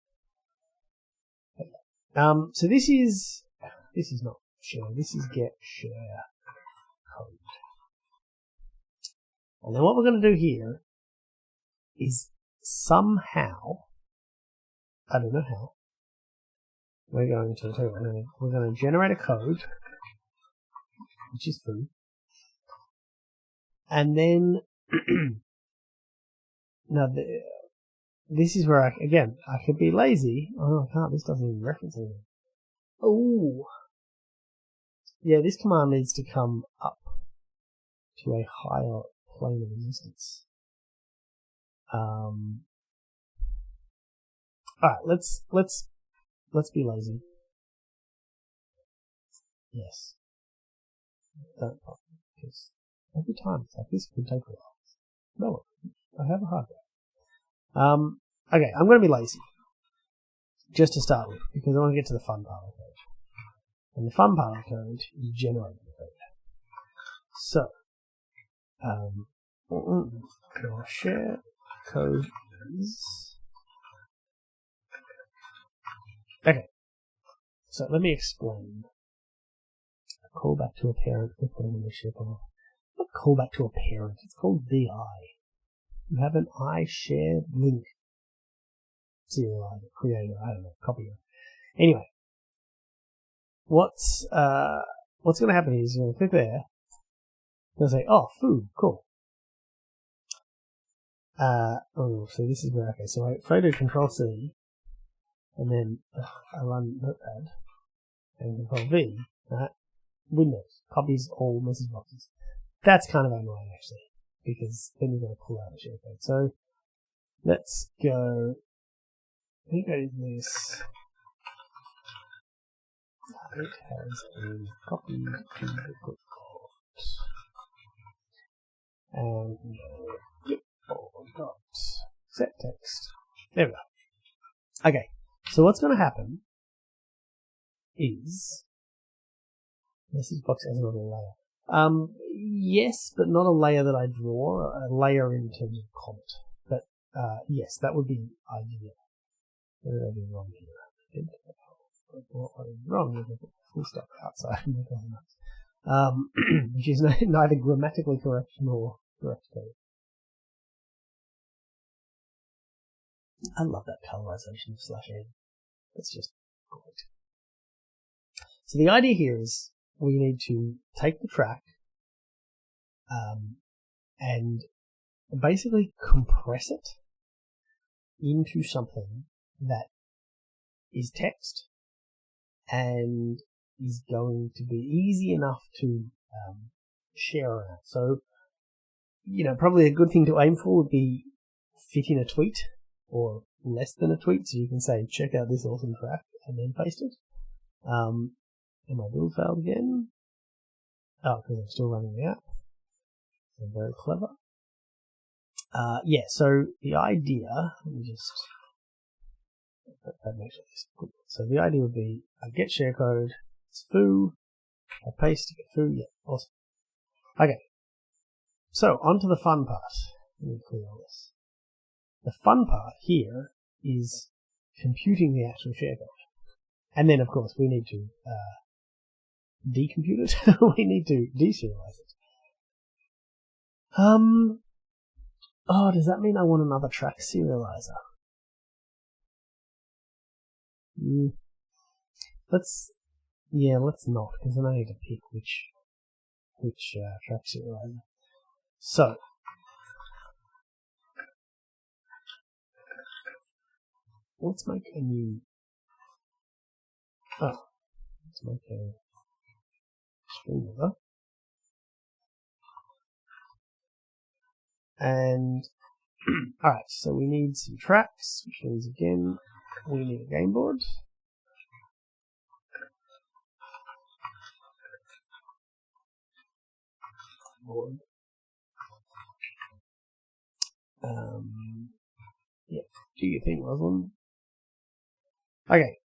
So this is not share. This is get share code. And then what we're going to do here is somehow, I don't know how, we're going to generate a code, which is foo. And then, now this is where I could be lazy. Oh, no, I can't. This doesn't even reference anything. Oh, yeah, this command needs to come up to a higher plane of existence. Alright, let's be lazy. Yes. Don't problem, because every time it's like this could take a while. No, I have a hard drive. Okay, I'm going to be lazy. Just to start with, because I want to get to the fun part of the code. And the fun part of the code is generating the code. So, your share code is... Okay, so let me explain. A callback to a parent with ownership of... Not callback to a parent, it's called DI. You have an I shared link. Serializer, creator, I don't know, copier. Anyway, what's going to happen is you're going to click there. They'll say, oh, food, cool. So this is where, okay, so I photo Control C, and then I run Notepad, and Control V, right? Windows, copies all message boxes. That's kind of annoying, actually, because then you've got to pull out a share code. So let's go, I think I did this. It has been copied to the clipboard. And clipboard dot set text. There we go. Okay, so what's going to happen is message box has another layer. Yes, but not a layer that I draw, a layer in terms of comment. But yes, that would be ideal. Where did I do wrong here? What I did wrong is I put full stop outside which is neither grammatically correct nor correct code. I love that colorization of /n. It's just great. So the idea here is we need to take the track and basically compress it into something that is text and is going to be easy enough to share around. So, probably a good thing to aim for would be fit in a tweet or less than a tweet, so you can say, check out this awesome track, and then paste it. And my build failed again. Oh, because I'm still running the app. So very clever. So the idea, let me just make sure this is good. So the idea would be, I get share code, it's foo, I paste to get foo, yeah, awesome. Okay, so on to the fun part. Let me clear all this. The fun part here is computing the actual share code. And then, of course, we need to decompute it. We need to deserialize it. Does that mean I want another track serializer? Let's not, because then I need to pick which track serializer. So let's make a new. Let's make a Streamweaver. And alright, so we need some tracks, which means again we need a game board. Do your thing, Rosalind. Okay,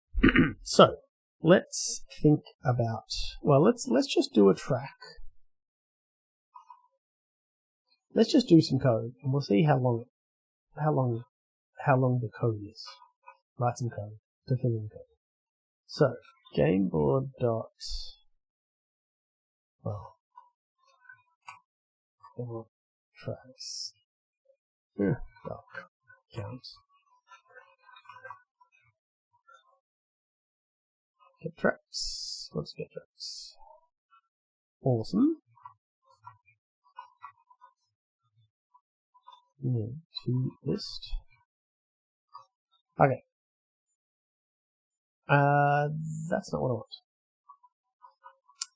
so let's think about. Well, let's just do a track. Let's just do some code, and we'll see how long the code is. Write some code to fill in code. So gameboard dot tracks. Count. Get tracks. Let's get tracks. Awesome. To list. Okay. That's not what I want.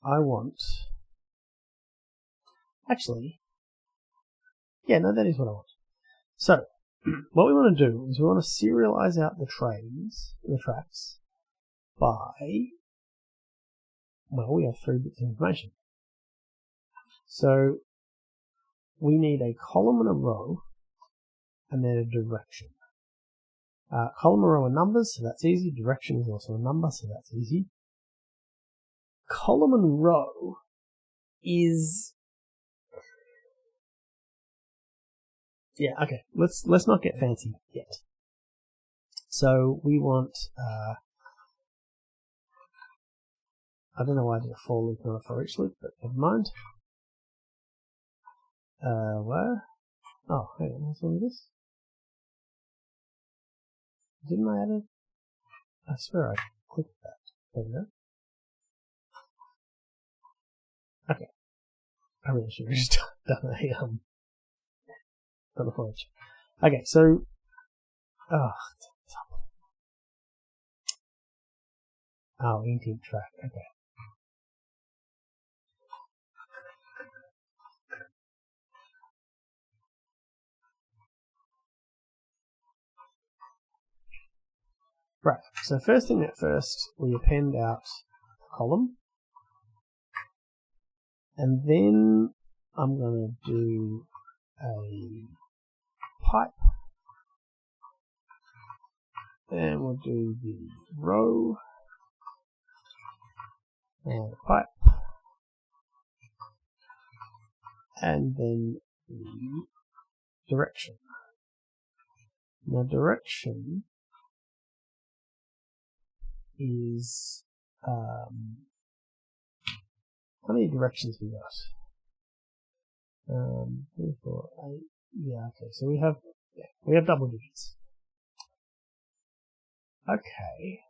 I want. Actually. Yeah, no, that is what I want. So, what we want to do is we want to serialize out the tracks, by, well, we have 3 bits of information. So, we need a column and a row, and then a direction. Column and row are numbers, so that's easy. Direction is also a number, so that's easy. Column and row is... Yeah, okay, let's not get fancy yet. So we want, I don't know why I did a for loop not a for each loop, but never mind. Where? Oh, hang on, what's wrong with this? Didn't I add it? I swear I clicked that. There we go. Okay. I really should have just done a for each. Okay, so intent track. Okay. Right. So first thing at first, we append out a column, and then I'm going to do a pipe, and we'll do the row and a pipe, and then the direction. Now direction is how many directions we got? 3, 4, 8. Yeah, okay. So we have double digits. Okay.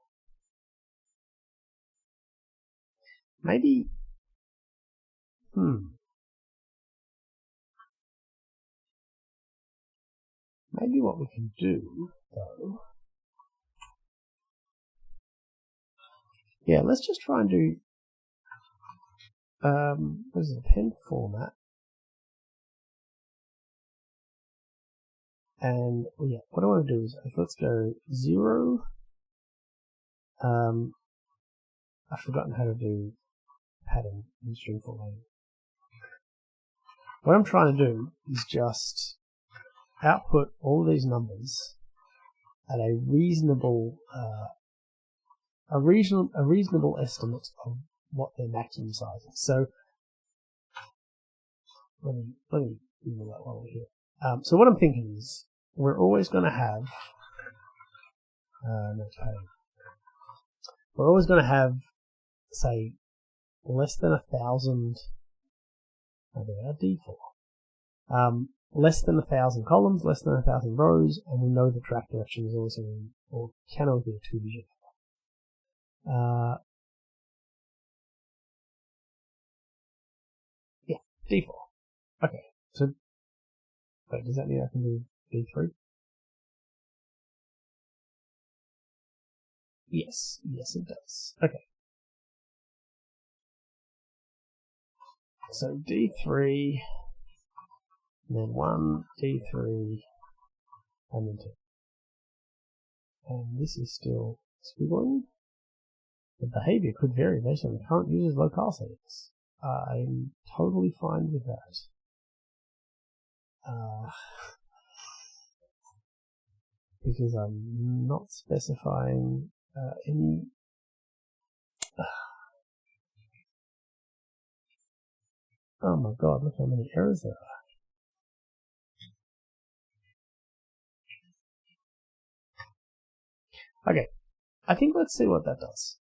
Maybe. Maybe what we can do though. Yeah, let's just try and do. What is it? Append format. And yeah, what I want to do is let's go 0. I've forgotten how to do padding in string formatting. What I'm trying to do is just output all these numbers at a reasonable estimate of what their maximum size is. So let me do that while we're here. So what I'm thinking is we're always going to have we're always going to have, say, less than 1,000. D4. Less than 1,000 columns, less than 1,000 rows, and we know the track direction is also or can always be a 2-digit. Yeah, D4. Okay, so wait, does that mean I can do D3? Yes, it does. Okay. So D3, and then 1, D3, and then 2. And this is still squiggling. The behavior could vary based on the current user's locale settings. I'm totally fine with that. Because I'm not specifying any. Oh my god, look how many errors there are. Okay, I think let's see what that does.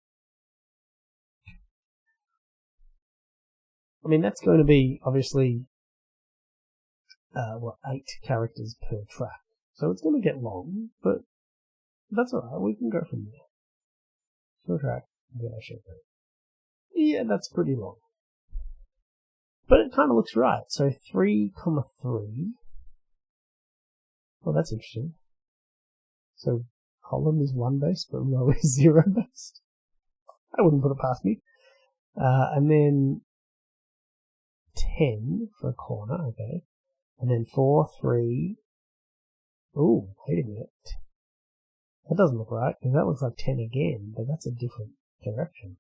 I mean, that's going to be obviously 8 characters per track. So it's going to get long, but that's alright, we can go from there. Per track, yeah, that's pretty long. But it kind of looks right. So 3, 3. Well, that's interesting. So column is 1 based, but row is 0 based. I wouldn't put it past me. And then 10 for a corner, okay. And then 4, 3. Ooh, wait a minute. That doesn't look right, because that looks like 10 again, but that's a different direction.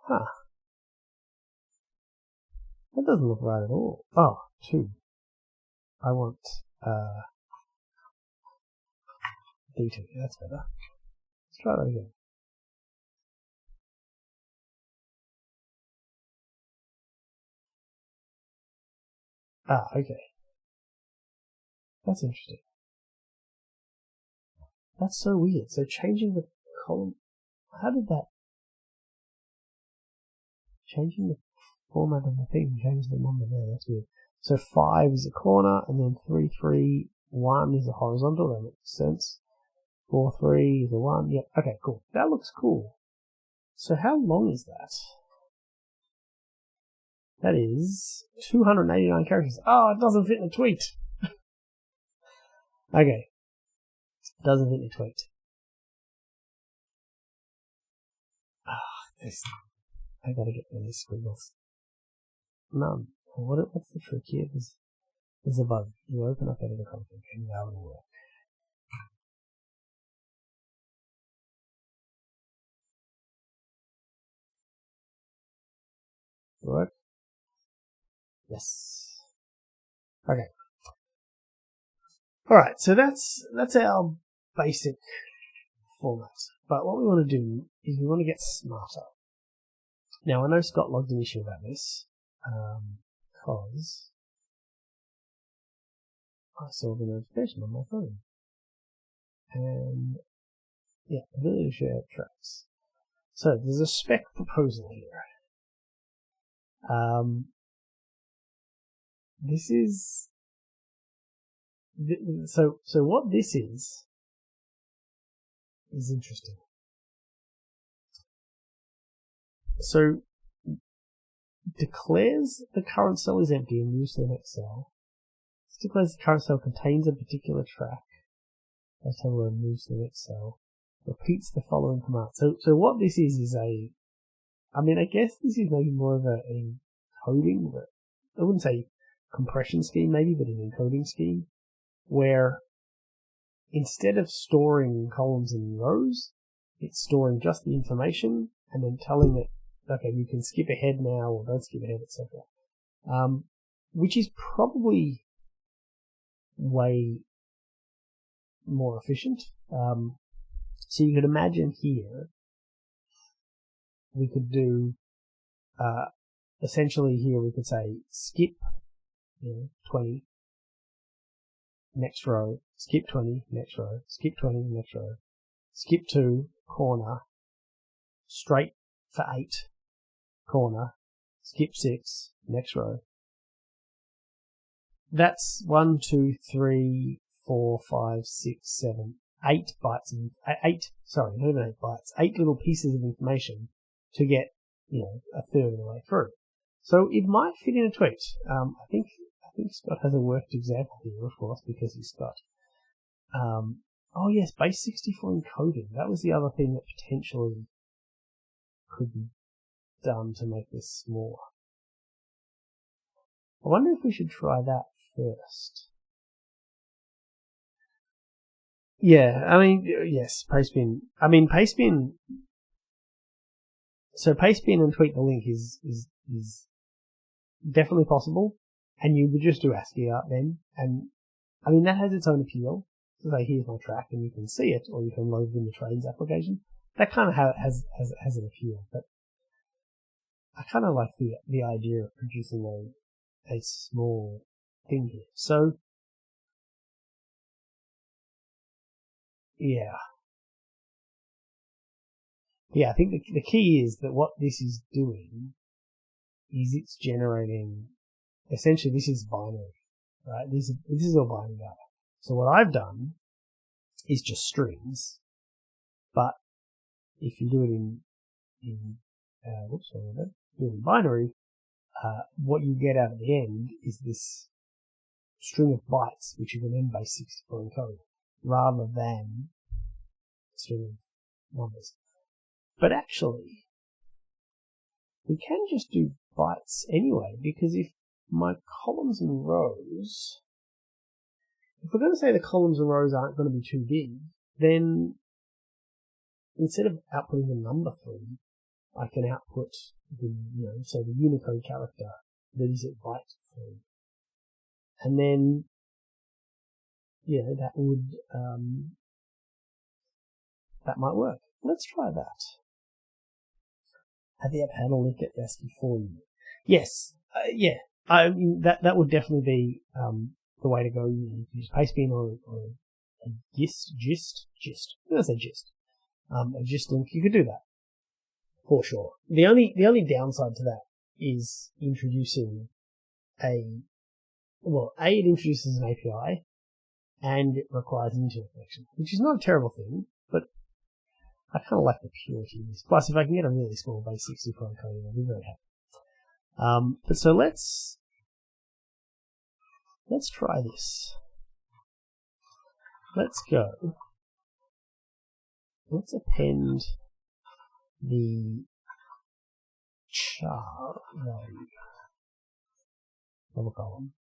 Huh. That doesn't look right at all. Oh, 2. I want D2. That's better. Let's try that again. Ah, okay. That's interesting. That's so weird. So changing the column, how did that? Changing the format of the thing, change the number there. That's weird. So 5 is a corner, and then 3, 3, 1 is a horizontal. That makes sense. 4, 3 is a 1. Yep. Okay, cool. That looks cool. So how long is that? That is 289 characters. Oh, it doesn't fit in the tweet. Okay. Doesn't fit in the tweet. I gotta get rid of these squiggles. None. What's the trick here? There's a bug. You open up editor config and now it'll work. Work? Yes. Okay. Alright, so that's our basic format. But what we want to do is we want to get smarter. Now, I know Scott logged an issue about this, because I saw the notification on my phone. And, yeah, ability to share tracks. So, there's a spec proposal here. This is... So what this is interesting. So, declares the current cell is empty and moves to the next cell. This declares the current cell contains a particular track. That's how it moves to the next cell. Repeats the following command. So what this is I guess this is maybe more of an encoding, but I wouldn't say compression scheme maybe, but an encoding scheme, where instead of storing columns and rows, it's storing just the information and then telling it, okay, you can skip ahead now or don't skip ahead, etc. Which is probably way more efficient. So you could imagine here, we could do, essentially here we could say skip 20, next row, skip 20, next row, skip 20, next row, skip 2, corner, straight for 8, corner, skip 6, next row. That's 1, 2, 3, 4, 5, 6, 7, 8 bytes of 8 bytes, 8 little pieces of information to get, a third of the way through. So it might fit in a tweet. I think Scott has a worked example here, of course, because he's got, oh yes, base 64 encoding. That was the other thing that potentially could be done to make this smaller. I wonder if we should try that first. Yeah, yes, pastebin. Pastebin. So pastebin and tweak the link is definitely possible, and you would just do ASCII art then, and that has its own appeal. So say, here's my track, and you can see it, or you can load it in the trades application. That kind of has an appeal, but I kind of like the idea of producing a small thing here. So, yeah. Yeah, I think the key is that what this is doing is it's generating, essentially this is binary, right? This is all binary data. So what I've done is just strings, but if you do it in binary, what you get out at the end is this string of bytes, which you can then base 64 encode, rather than a string of numbers. But actually, we can just do bytes anyway, because if my columns and rows, if we're going to say the columns and rows aren't going to be too big, then instead of outputting the number 3, I can output the Unicode character that is at byte 3. And then, that might work. Let's try that. Have the app handle link at ASCII for you? Yes. That would definitely be the way to go. You can use pastebin or a gist. I'm going to say gist. A gist link. You could do that for sure. The only downside to that is introducing it introduces an API and it requires an internet connection, which is not a terrible thing, but I kind of like the purity of this. Plus, if I can get a really small base 64 encoding, I'll be very happy. But so let's try this. Let's go. Let's append the char value, double column,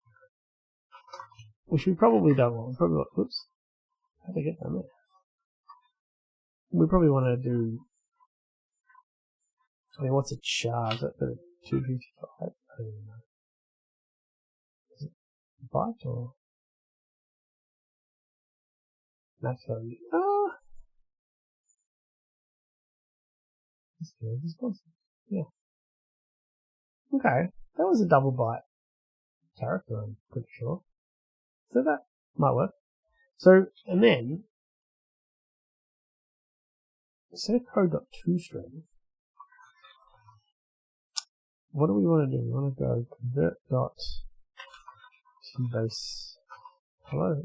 which we probably don't want. Oops, how did I get down there? We probably want to do. I mean, what's a char? Is that the 255? I don't even know. Is it byte or max value? This field is constant. Yeah. Okay, that was a double byte character, I'm pretty sure. So that might work. So, and then, instead of code.toString, what do we want to do? We want to go convert dot to base. Hello,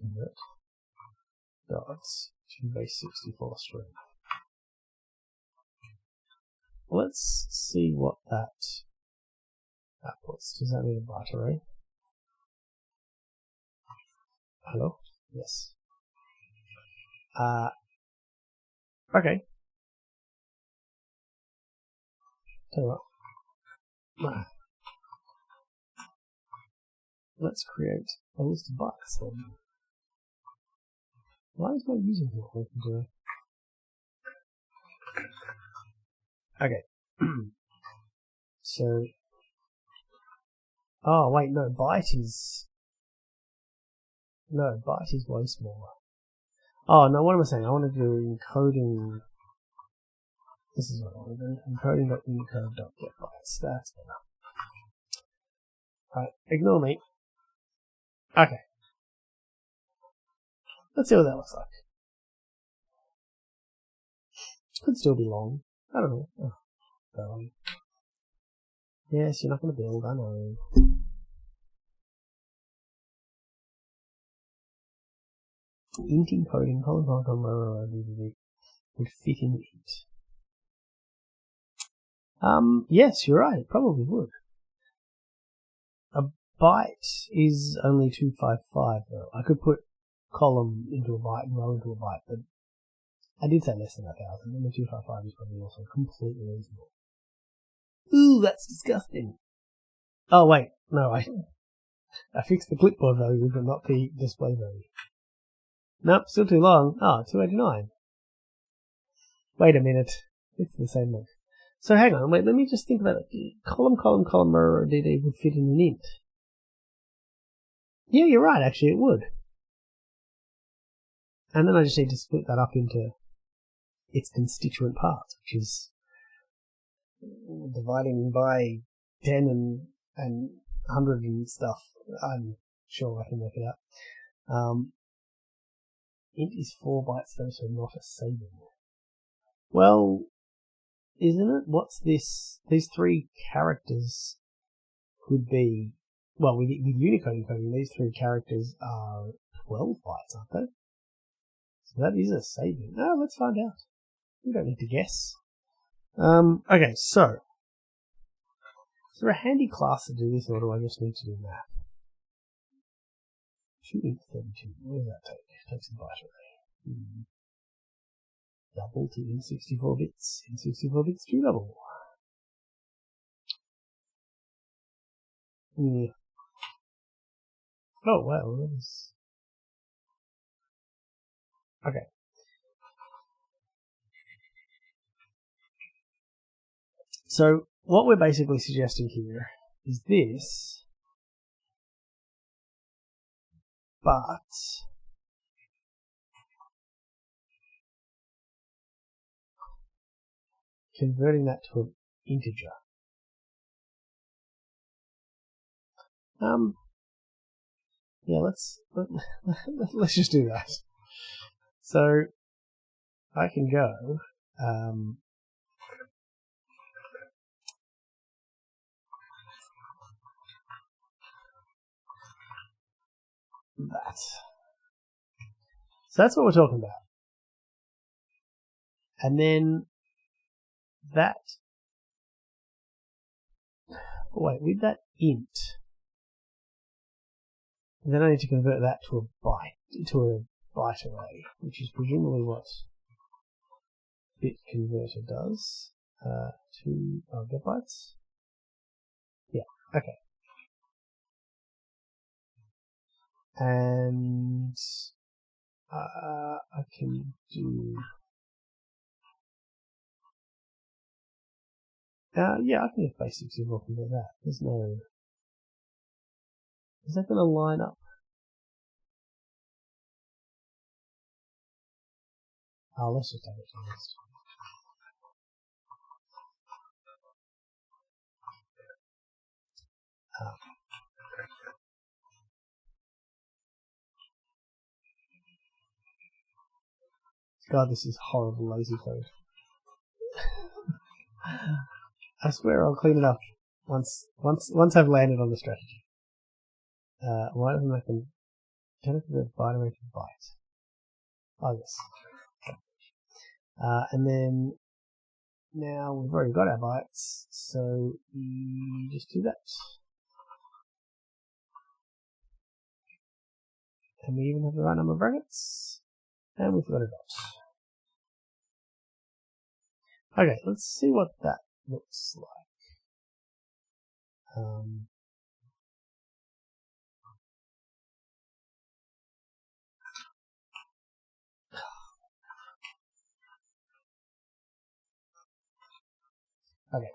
convert dot to base 64 string. Let's see what that outputs. Does that mean a byte array? Hello? Yes. Okay. Tell you what. Let's create a list of bytes then. Why is my user not working today? Okay. So, oh wait, no, byte is way smaller. Oh no, what am I saying? I want to do encoding. This is what I want to do. Encoding.encode.getBytes. That's better. Right, ignore me. Okay. Let's see what that looks like. Could still be long. I don't know. Oh, yes, you're not going to build, I know. Int encoding, would fit in int. Yes, you're right, it probably would. A byte is only 255 though. I could put column into a byte and row into a byte, but I did say less than 1,000, and the 255 is probably also completely reasonable. Ooh, that's disgusting. Oh wait, no, I fixed the clipboard value, but not the display value. Nope, still too long. Oh, 289. Wait a minute, it's the same length. So hang on, wait, let me just think about it. Column, row, DD would fit in an int. Yeah, you're right, actually it would. And then I just need to split that up into its constituent parts, which is dividing by 10 and 100 and stuff. I'm sure I can work it out. Int is 4 bytes though, so not a saving. Well, isn't it? What's this? These 3 characters could be, well, with Unicode encoding, these 3 characters are 12 bytes, aren't they? So that is a saving. Oh, let's find out. We don't need to guess. Okay, so is there a handy class to do this, or do I just need to do math? 2 int 32. What does that take? It takes a byte array. Double to int 64 bits. Int 64 bits to double. Yeah. Oh wow, that is. Okay. So what we're basically suggesting here is this, but converting that to an integer. Yeah, let's just do that. So I can go that. So that's what we're talking about. And then that But wait, with that int, then I need to convert that to a byte array, which is presumably what bit converter does. Get bytes. Yeah. Okay. And I can do. Yeah, I can get basics if I can do that. There's no. Is that going to line up? Oh, let's just have it to this. God, this is horrible lazy code. I swear I'll clean it up once I've landed on the strategy. Why doesn't I can the byte array to byte? Oh yes. And then now we've already got our bytes, so we just do that. And we even have the right number of brackets. And we've got a dot. Okay, let's see what that looks like. Okay.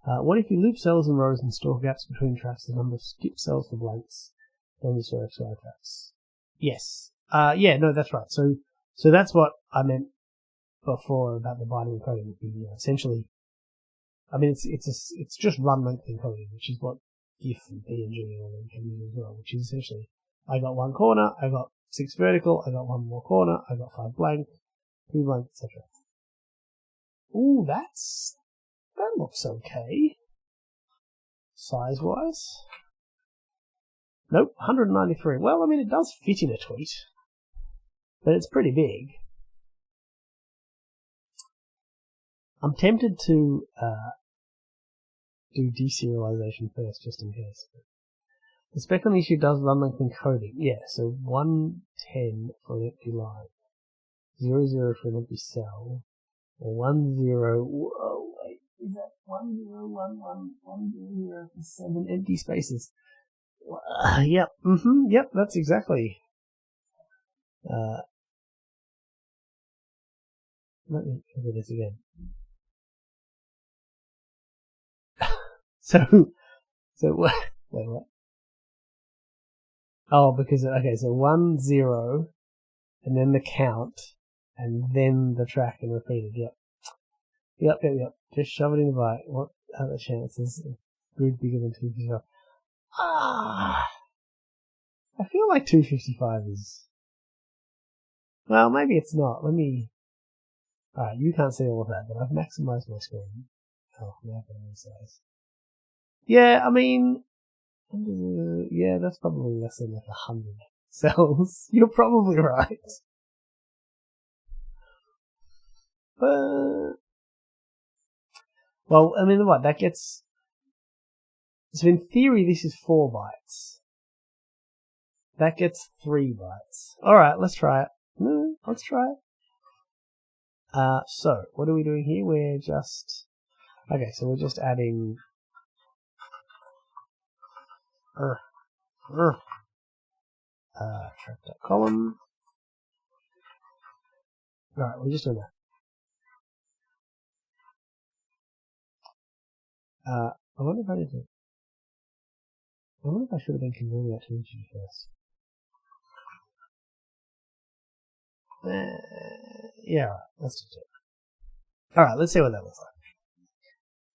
What if you loop cells and rows and store gaps between tracks, the number of skip cells for blanks, then you store extra tracks? Yes. Yeah, no, that's right. So that's what I meant before about the binary encoding. Essentially, I mean, it's just run length encoding, which is what GIF and PNG and all them can use as well, which is essentially, I got one corner, I got 6 vertical, I got one more corner, I got 5 blank, 2 blank, etc. Ooh, that looks okay. Size-wise? Nope, 193. Well, I mean, it does fit in a tweet, but it's pretty big. I'm tempted to do deserialization first, just in case. The spec on the issue does run length encoding. Yeah, so 110 for an empty line, 00 for an empty cell, or 10. Whoa, wait, is that 1011 100 for 7 empty spaces? Yep. Yep. That's exactly. Let me look at this again. So wait, what? Oh, because okay, so 10, and then the count, and then the track and repeated. Yep. Just shove it in the byte. What are the chances of grid bigger than 255? I feel like 255 is. Well, maybe it's not. Let me. Alright, you can't see all of that, but I've maximized my screen. Oh, now I can resize. Yeah, I mean, yeah, that's probably less than like 100 cells. You're probably right. Well, I mean, what, that gets... So in theory, this is 4 bytes. That gets 3 bytes. Alright, let's try it. Let's try it. So, what are we doing here? We're just... Okay, so we're just adding... track.column. Alright, we're just doing that. I wonder if I need to... I wonder if I should have been converting that to integer first. Yeah, alright, let's just do it. Alright, let's see what that looks like.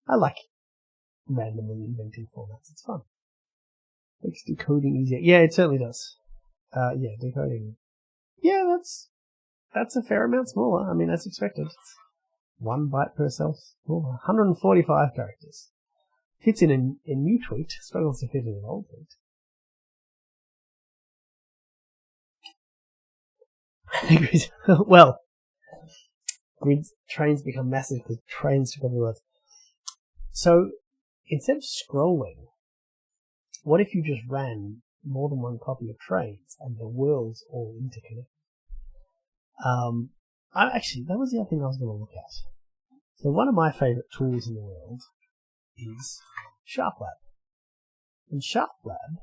I like randomly inventing formats, it's fun. Makes decoding easier. Yeah, it certainly does. Yeah, decoding. Yeah, that's a fair amount smaller. I mean, that's expected. It's 1 byte per cell. 145 characters. Fits in a new tweet, struggles to fit in an old tweet. Well, trains become massive because trains took over the world. So, instead of scrolling, what if you just ran more than one copy of trains and the world's all interconnected? That was the other thing I was going to look at. So one of my favourite tools in the world is SharpLab. In SharpLab,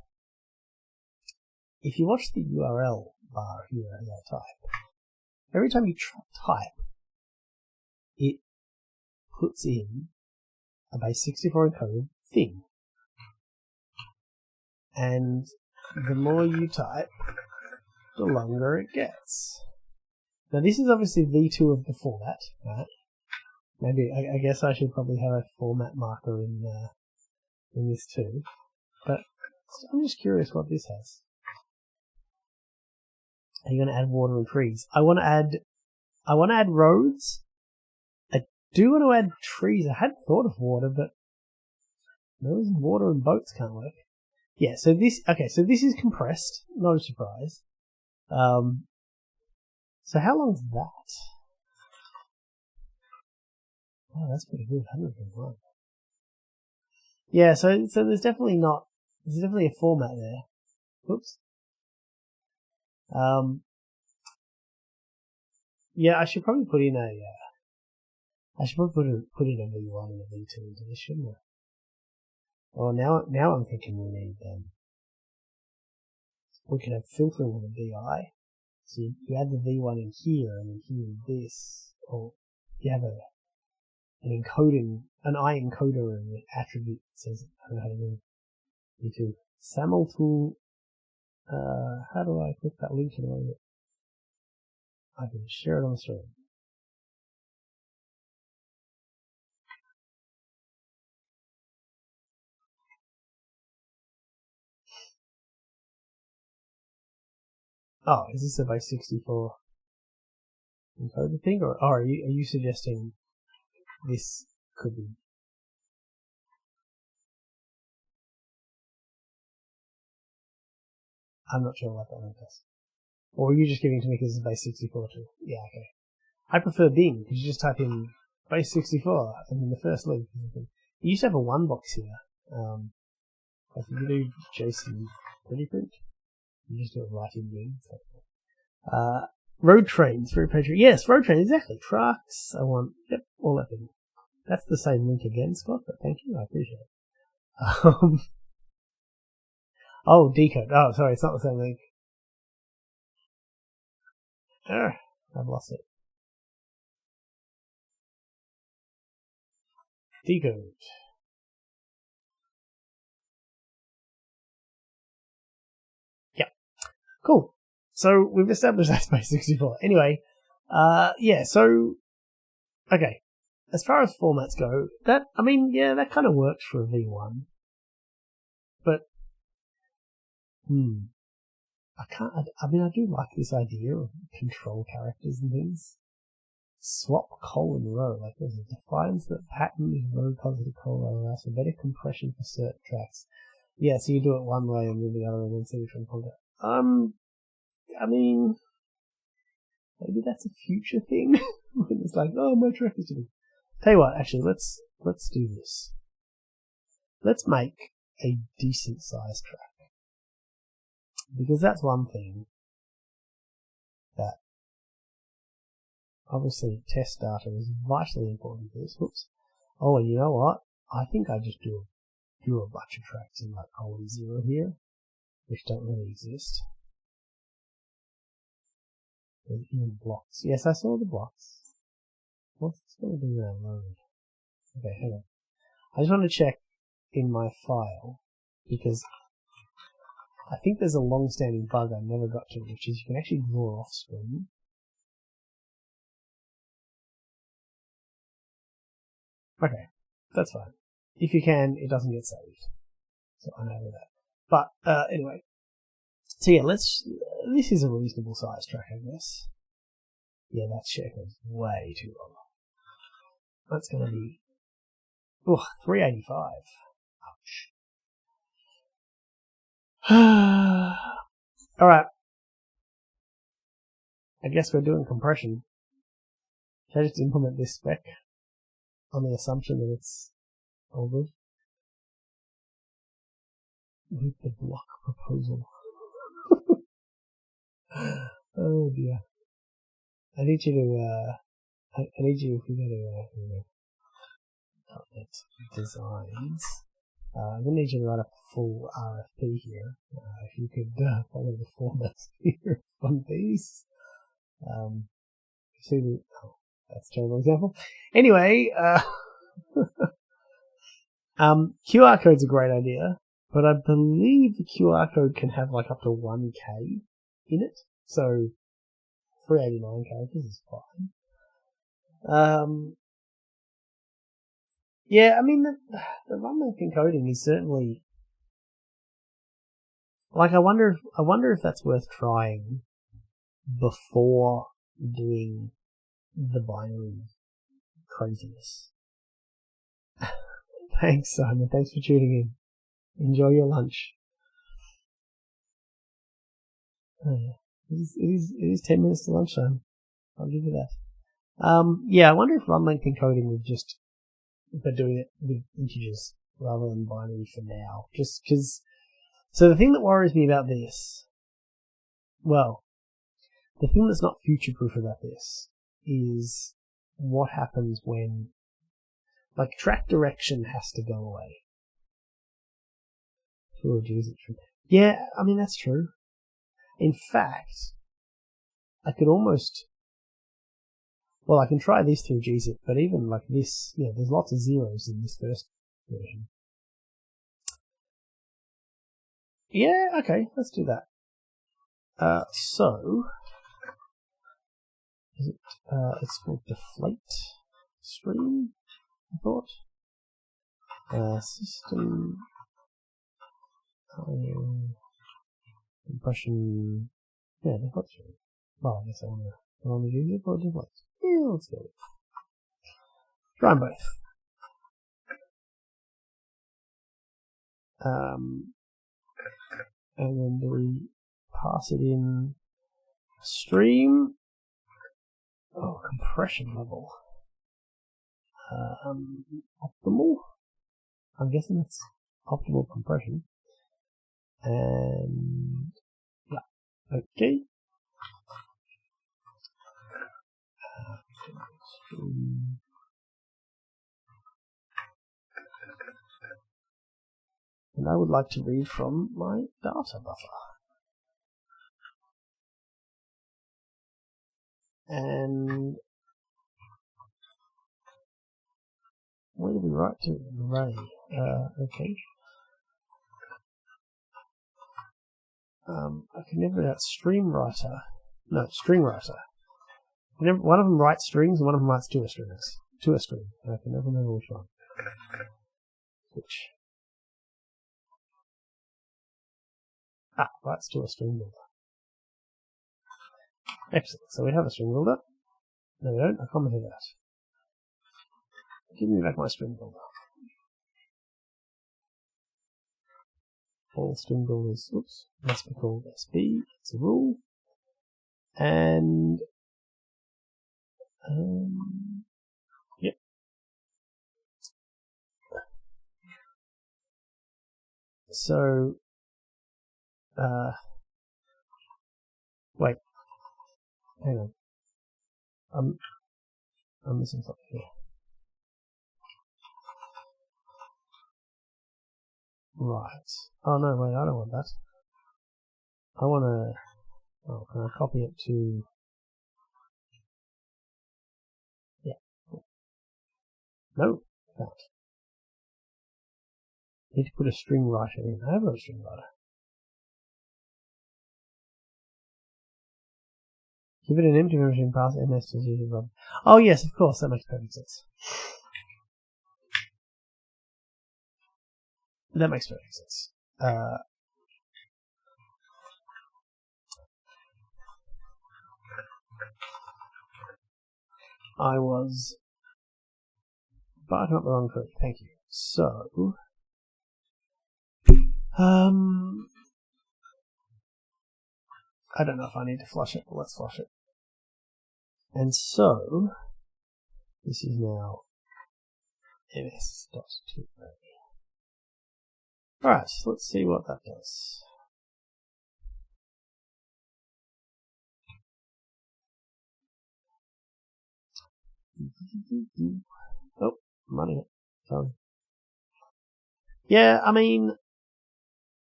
if you watch the URL bar here as I type, every time you type, it puts in a base 64 encoded thing. And the more you type, the longer it gets. Now this is obviously V2 of the format, right? Maybe, I guess I should probably have a format marker in this too. But I'm just curious what this has. Are you going to add water and trees? I want to add roads. I do want to add trees. I hadn't thought of water, but those water and boats can't work. Yeah, so this is compressed, not a surprise. So how long is that? Oh, that's pretty good, 101. Yeah, so there's definitely a format there. Whoops. Yeah, I should probably put in a V1 and a V2 into this, shouldn't I? Oh, now I'm thinking we could have filtering with a VI. So you add the V1 in here and then here in this, or you have an I encoder and an attribute that says, I don't know how to do V2. SAML tool, how do I click that link in a way that I can share it on the screen? Oh, is this a base 64 encoded thing, or are you suggesting this could be? I'm not sure what that one does. Or are you just giving it to me because it's base 64 too? Yeah, okay. I prefer Bing because you just type in base 64 and then the first link. You used to have a one box here. Like if you do JSON pretty print, you just do it right in Bing. Road trains, very patriot. Yes, road trains, exactly. Trucks, I want, yep, all that thing. That's the same link again, Scott, but thank you, I appreciate it. Oh, decode. Oh, sorry, it's not the same link. I've lost it. Decode. Yeah. Cool. So we've established that's base 64. Anyway, yeah, so, okay. As far as formats go, that kind of works for a V1. But, I do like this idea of control characters and things. Swap colon row, like this. It defines that pattern is row positive colon allows for better compression for certain tracks. Yeah, so you do it one way and then the other and then see which one comes out. Maybe that's a future thing. It's like, oh, my track is doing. Tell you what, actually, let's do this. Let's make a decent sized track. Because that's one thing that obviously test data is vitally important to this. Whoops. Oh, and you know what? I think I just do a bunch of tracks in like column 0 here, which don't really exist. There's even blocks. Yes, I saw the blocks. What's this going to do now? Load. Okay, hang on. I just want to check in my file because I think there's a long-standing bug I never got to, which is you can actually draw off screen. Okay, that's fine. If you can, it doesn't get saved. So I know that. But anyway, so yeah, this is a reasonable size track, I guess. Yeah, that share code's way too long. That's going to be 385. Ouch. Alright. I guess we're doing compression. Should I just implement this spec on the assumption that it's all good? with the block proposal. Oh dear. I need you to, I need you, if we go to, designs, I'm going to need you to write up a full RFP here. If you could follow the format here on these. See the, oh, that's a terrible example. Anyway, QR code's a great idea, but I believe the QR code can have like up to 1K in it. So 389 characters is fine. Yeah, I mean, the run-length encoding is certainly, like, I wonder if that's worth trying before doing the binary craziness. Thanks, Simon. Thanks for tuning in. Enjoy your lunch. Oh, yeah. It is 10 minutes to lunchtime. I'll give you that. Yeah, I wonder if run-length encoding would just, by doing it with integers rather than binary for now. Just because. So the thing that worries me about this, well, the thing that's not future-proof about this is what happens when, like, track direction has to go away. Yeah, I mean, that's true. In fact, I could almost, well, I can try this through gzip, but even like this, yeah, there's lots of zeros in this first version. Yeah, okay, let's do that. So, is it, it's called deflate stream, I thought. System compression, yeah, deflate stream. Well, I guess I want to use it or deflate. Yeah, let's go. Try them both. And then do we pass it in stream? Oh, compression level. Optimal? I'm guessing that's optimal compression. And yeah, okay. Stream. And I would like to read from my data buffer. And where do we write to? An array. Okay. I can never read out stream writer. No, string writer. One of them writes strings and one of them writes to a string. To a string. I can never remember which one. Which? Writes to a string builder. Excellent. So we have a string builder. No, we don't. I commented that. Give me back my string builder. All string builders, oops, must be called SB. It's a rule. And yep. So wait, hang on. I'm missing something here. Right. Oh no, wait, I don't want that. I want to. Oh, can I copy it to? Yeah. No, I can't. Need to put a string writer in. I have no string writer. Give it an empty memory and pass ms to 0. Oh yes, of course, that makes perfect sense. That makes perfect sense. I was barking up the wrong tree. Thank you. So, I don't know if I need to flush it, but let's flush it. And so, this is now ms.2. Alright, so let's see what that does. Oh, I'm running it. Sorry. Yeah, I mean,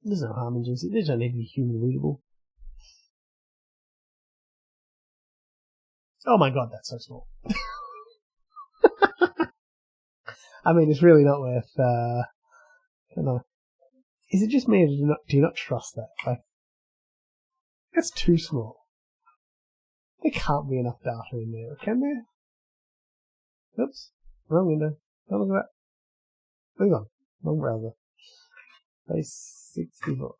there's no harm in GC. They don't need to be human readable. Oh my god, that's so small. I mean, it's really not worth, I don't know. Is it just me, or do you not trust that? Like, that's too small. There can't be enough data in there, can there? Oops, wrong window. Don't look at that. Hang on, wrong browser. Base 64.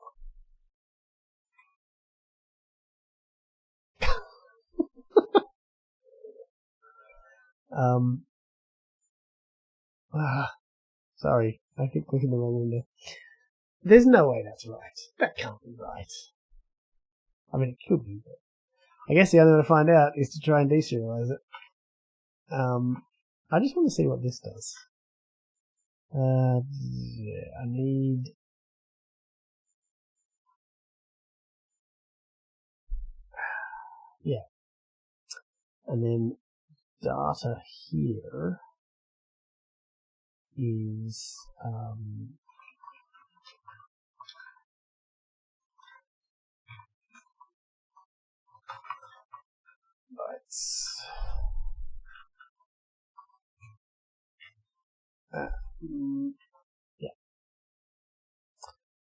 Sorry, I keep clicking the wrong window. There's no way that's right. That can't be right. I mean, it could be, but I guess the only way to find out is to try and deserialize it. I just want to see what this does. Yeah, I need... Yeah. And then data here is... bytes. Yeah.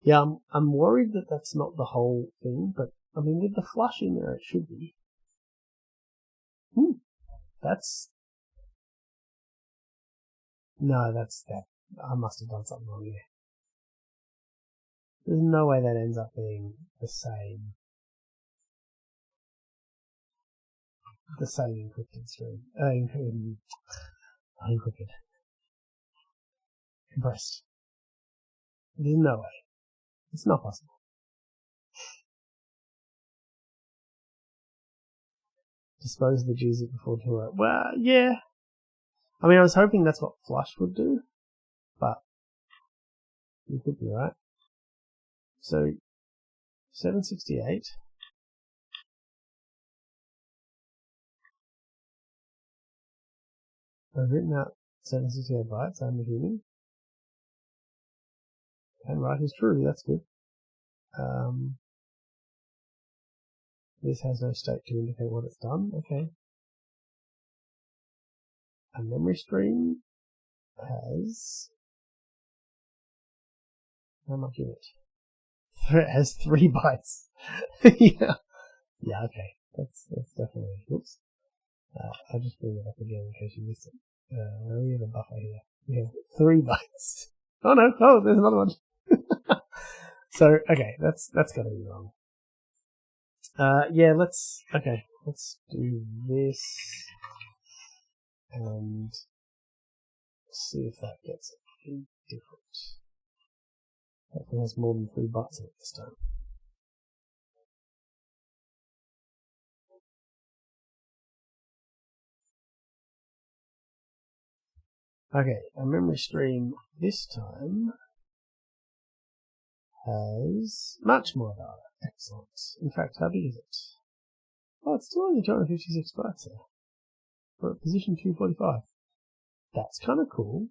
Yeah, I'm worried that that's not the whole thing, but I mean, with the flush in there, it should be. That's... No, that's that. I must have done something wrong here. There's no way that ends up being the same. The same encrypted stream. Encrypted. Compressed. There's no way. It's not possible. Dispose of the GZIP before tour. Well, yeah. I mean, I was hoping that's what Flush would do, but you could be right. So, 768. I've written out 768 bytes, I'm assuming. And right is true, that's good. This has no state to indicate what it's done, okay. A memory stream has... How much in it? It has 3 bytes. Yeah. Yeah, okay. That's definitely... Oops. I'll just bring it up again in case you missed it. Where are we in the buffer here? We have 3 bytes. Oh no! Oh, there's another one. So, okay, that's gotta be wrong. Yeah, let's do this and see if that gets it different. Hopefully it has more than 3 bytes in it this time. Okay, our memory stream this time has much more data. Excellent. In fact, how big is it? Oh, it's still only 256 bytes there. We're at position 245. That's kind of cool.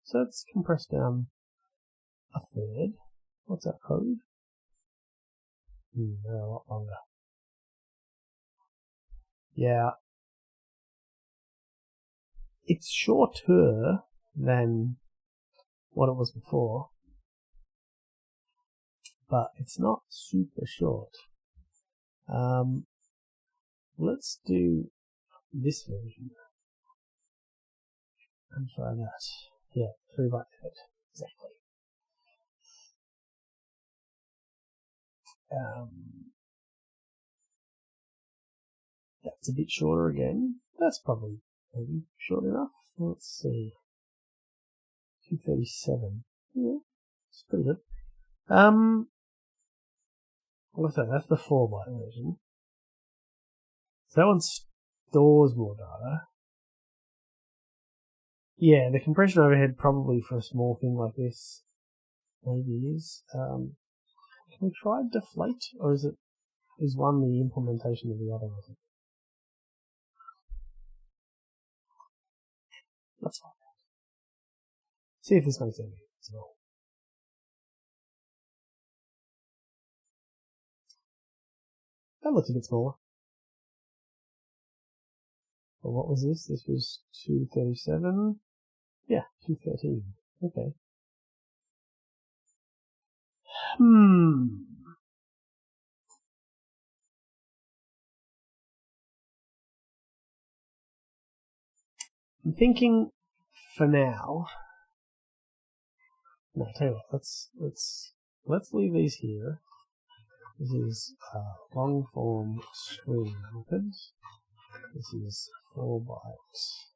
So it's compressed down a third. What's that code? They're a lot longer. Yeah. It's shorter than what it was before, but it's not super short. Let's do this version and try that. Yeah, 3 byte effort, exactly. That's a bit shorter again. That's probably maybe short enough. Let's see. 237. Yeah, it's pretty good. What's that? That's the 4 byte version. So that one stores more data. Yeah, the compression overhead probably for a small thing like this maybe is. Can we try deflate, or is one the implementation of the other? I think. Let's find out. See if this makes any difference at all. That looks a bit smaller. Well, what was this? This was 237. Yeah, 213. Okay. I'm thinking for now. No, tell you what, let's leave these here. This is long form string method. This is 4 bytes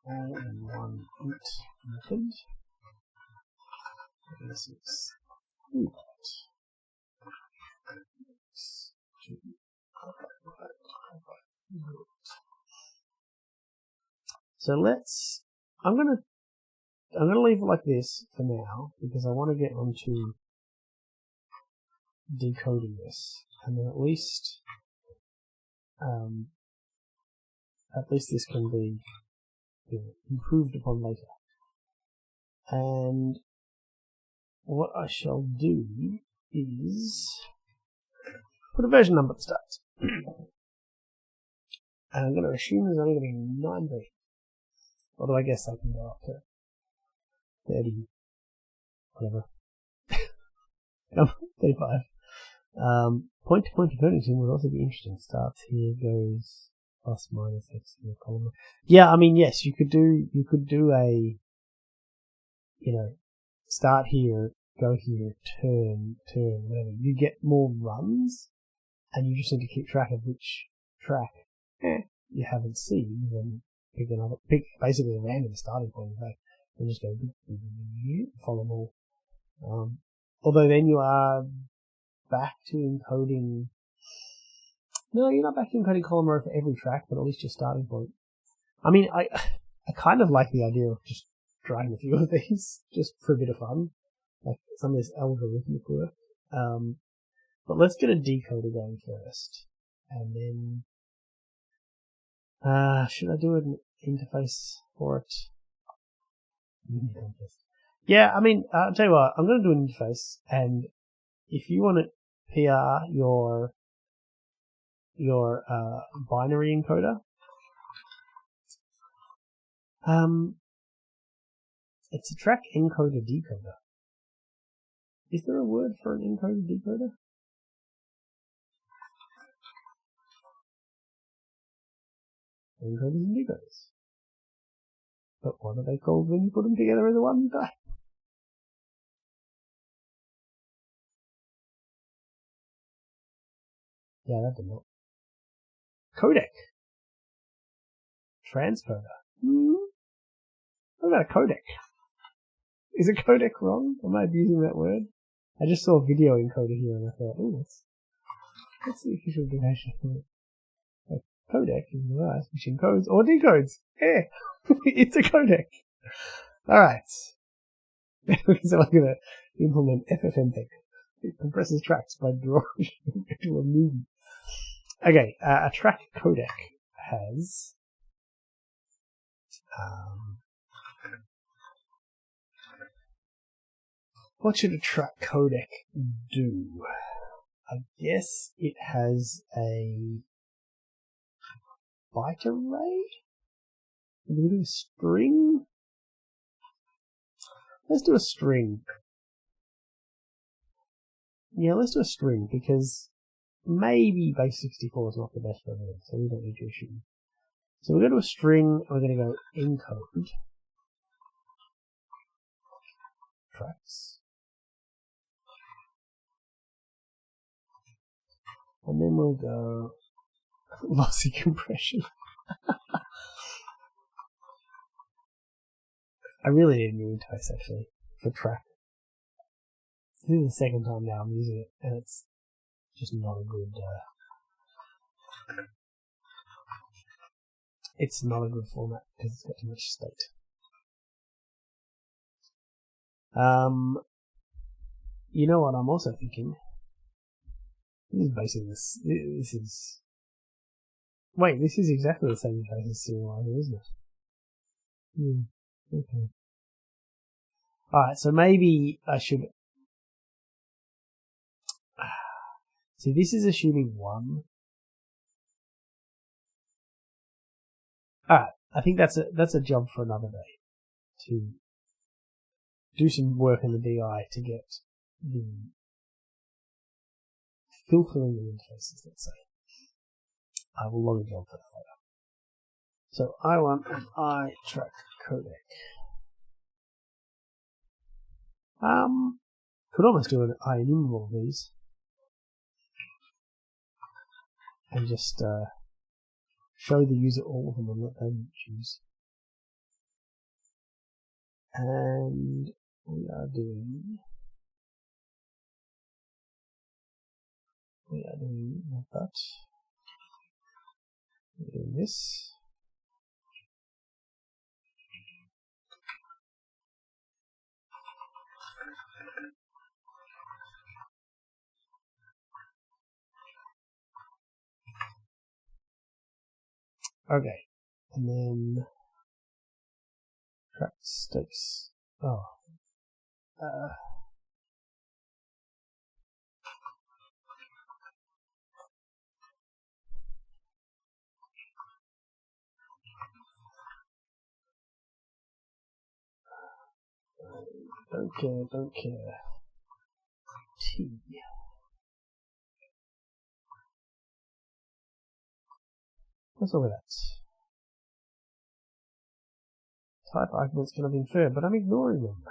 all in one int method. And this is 3 bytes. So I'm gonna leave it like this for now because I want to get onto decoding this, and then at least this can be improved upon later. And what I shall do is put a version number at the start. And I'm going to assume there's only going to be 9 versions. Although I guess I can go up to 30, whatever. 35. Point-to-point decoding would also be interesting. Starts here, goes plus minus x in the column. Yeah, I mean, yes, you could do a, start here, go here, turn, whatever. You get more runs, and you just need to keep track of which track you haven't seen, then pick basically a random starting point, in fact, and just go follow them all. Although then you are back to encoding. No, you're not back to encoding column row for every track, but at least your starting point. I mean, I kind of like the idea of just trying a few of these, just for a bit of fun, like some of this algorithmic work. But let's get a decoder going first, and then should I do an interface for it? Yeah, I mean, I'll tell you what, I'm going to do an interface, and if you want to PR your binary encoder, it's a track encoder decoder. Is there a word for an encoder decoder? Encoders and decoders. But what are they called when you put them together as a one type? Yeah, that did not. Codec. Transcoder. What about a codec? Is a codec wrong? Am I abusing that word? I just saw a video encoder here and I thought, that's the official definition of it. A codec is a device which encodes or decodes. Yeah, it's a codec. Alright. So I'm going to implement FFmpeg. It compresses tracks by drawing into a movie. Okay, a track codec has what should a track codec do? I guess it has a byte array? Are we doing a string? Let's do a string. Yeah, let's do a string, because maybe base 64 is not the best for everything, so we don't need to issue. So we're going to do a string, and we're going to go encode tracks. And then we'll go lossy compression. I really need a new interface, actually, for track. This is the second time now I'm using it, and it's just not a good it's not a good format because it's got too much state. You know what I'm also thinking? This is basically this. This is. Wait, this is exactly the same interface as serializer, isn't it? Okay. Alright, so maybe I should. See, this is assuming 1. Alright, I think that's a job for another day. To do some work in the DI to get the filtering the interfaces, let's say. I will log a job for that later. So I want an iTrack codec. Could almost do an IEnumerable of these and just show the user all of them and let them choose. And we are doing not that. We're doing this. Okay, and then track stakes. Oh, don't care. T. What's all with that? Type arguments cannot be inferred, but I'm ignoring them.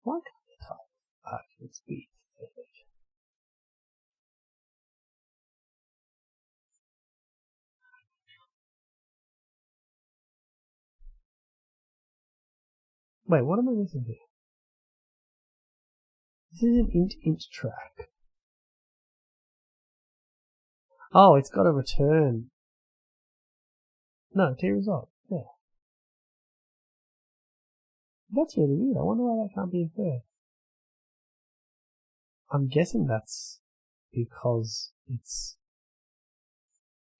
Why can't the type arguments be inferred? Wait, what am I missing here? This is an int track. Oh, it's got a return. No, T result. Yeah. That's really weird. I wonder why that can't be inferred. I'm guessing that's because it's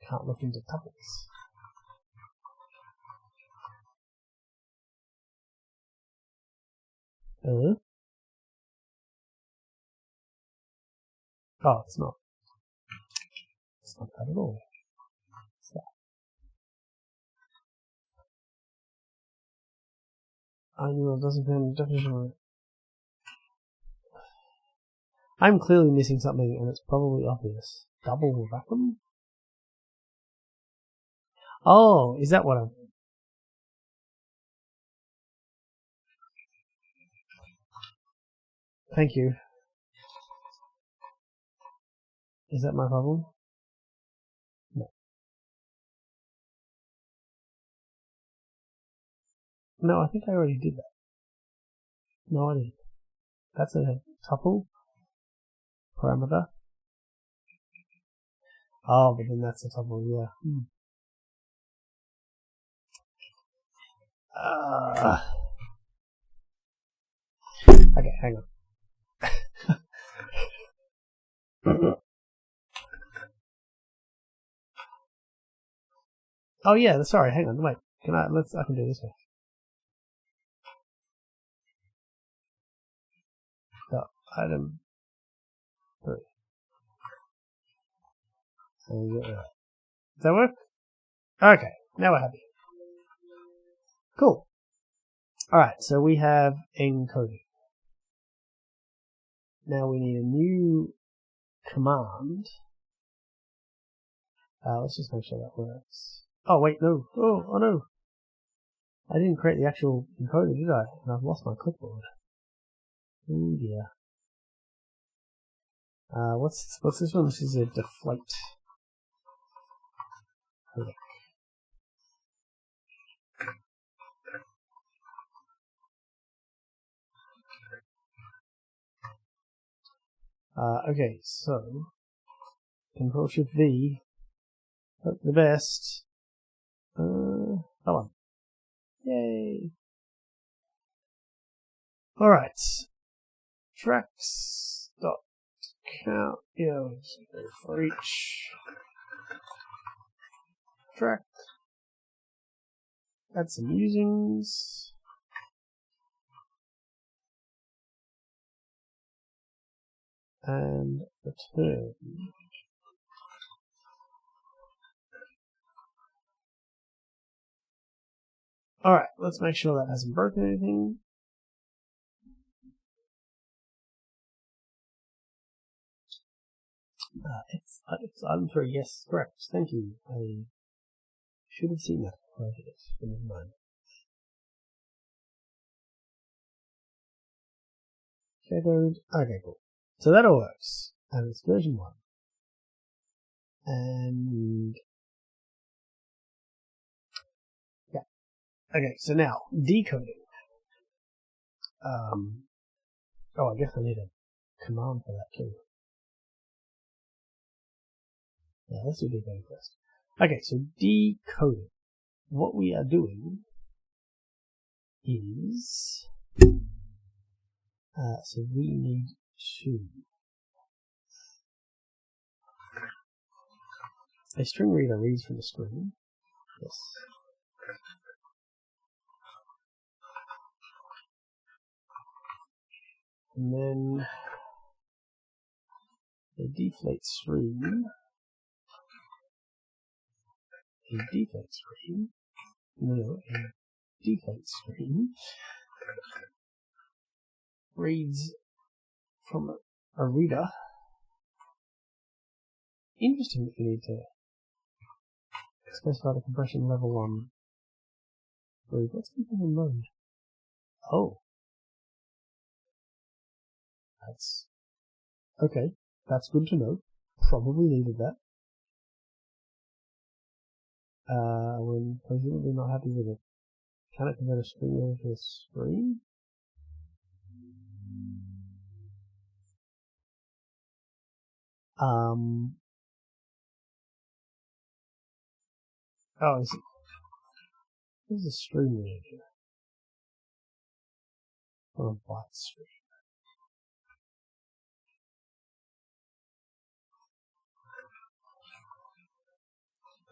can't look into tuples. Oh, it's not. It's not that at all. What's that? I knew it doesn't have a definition of it. I'm clearly missing something, and it's probably obvious. Double vacuum? Oh, is that what I'm... Thank you. Is that my problem? No. No, I think I already did that. No, I didn't. That's a tuple parameter. Oh, but then that's a tuple, yeah. Okay, hang on. Oh yeah, sorry, hang on, wait. I can do this way. So, item 3. Does that work? Okay, now we're happy. Cool. Alright, so we have encoding. Now we need a new command. Let's just make sure that works. Oh wait, no. Oh no. I didn't create the actual encoder, did I? And I've lost my clipboard. Oh dear. What's this one? This is a deflate codec. Okay, so Control Shift V. Hope for the best. Hold on. Yay! All right. Tracks dot count. Yeah, for each track. Add some musings. And return. Alright, let's make sure that hasn't broken anything. It's item 3, yes, correct. Thank you. I should have seen that before I did it, but never mind. Shadowed. Okay, cool. So that all works. And it's version 1. And yeah. Okay, so now decoding. Oh, I guess I need a command for that too. Yeah, let's do decoding first. Okay, so decoding. What we are doing is so we need to a string reader reads from the string. Yes. And then a deflate stream. A deflate stream. No, a deflate stream reads from a reader. Interesting that you need to specify the compression level on read. What's compression mode? Oh. That's okay. That's good to know. Probably needed that. When presumably not happy with it. Can it convert a string into a string? Oh, is it? There's a string reader. Or a byte string.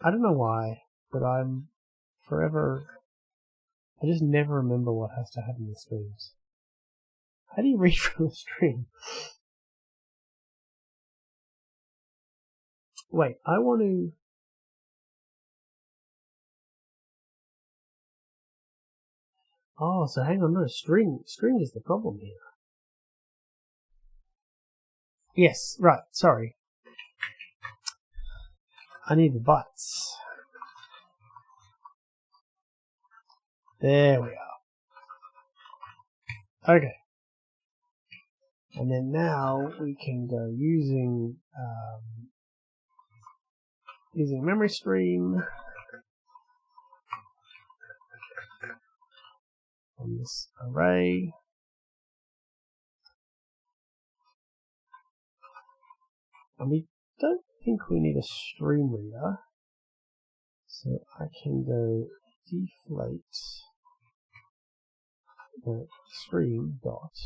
I don't know why, but I'm forever. I just never remember what has to happen with strings. How do you read from a string? Wait, I want to. Oh, so hang on, no, string is the problem here. Yes, right, sorry. I need the bytes. There we are. Okay. And then now we can go using memory stream on this array. And we don't think we need a stream reader. So I can go deflate the stream dot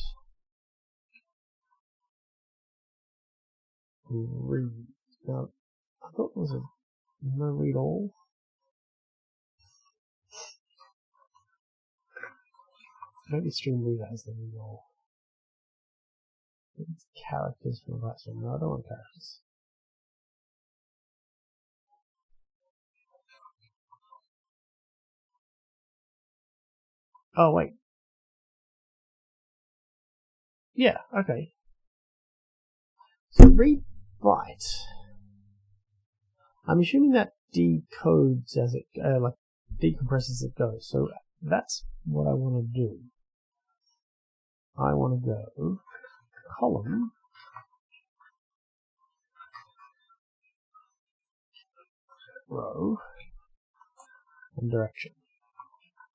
read. Now, I thought there was a no read all. Maybe stream reader has the read all. It's characters from that stream. No, I don't want characters. Oh, wait. Yeah, okay. So read byte. I'm assuming that decodes as it, like decompresses as it goes. So that's what I want to do. I want to go column row and direction.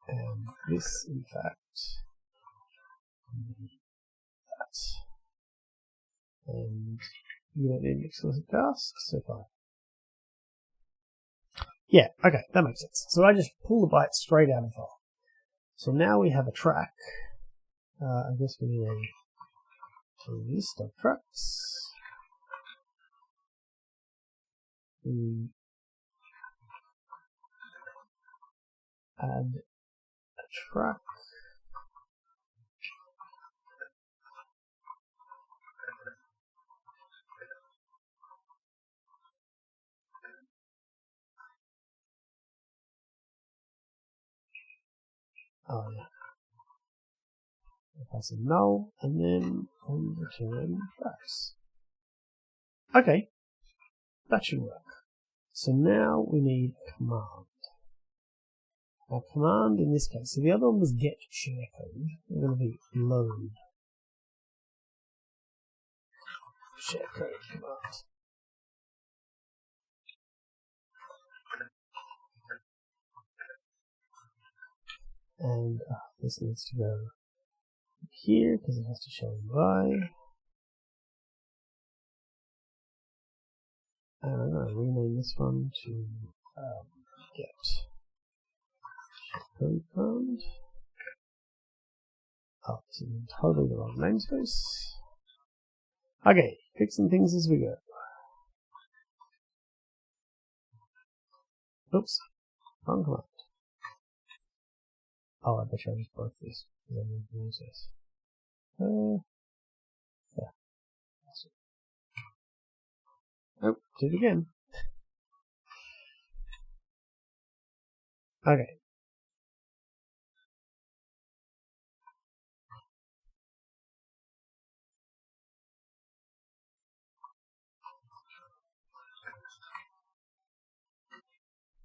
And this, in fact, that. And you don't need an explicit task, so far. Yeah, okay, that makes sense. So I just pull the bytes straight out of the file. So now we have a track. I guess we need a list of trucks. We add a truck. Oh yeah. Pass a null, and then we return trucks. Okay, that should work. So now we need a command. Our command in this case, so the other one was get share code. We're going to be load share code command. And this needs to go here because it has to show UI. And I'm going to rename this one to get code command. Oh, this is totally the wrong namespace. Okay, fixing things as we go. Oops, wrong command. Oh, I bet I just broke this because I need to use this. Yeah. Oh, did it again. Okay.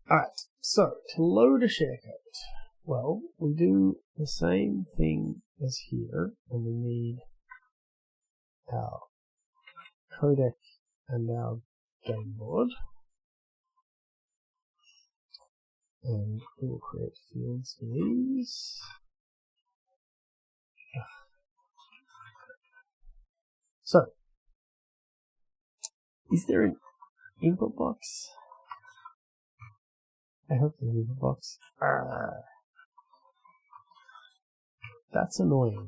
Alright, so to load a share code, well, we do the same thing as here, and we need our codec and our game board. And we will create fields for these. So, is there an input box? I hope there's an input box. That's annoying.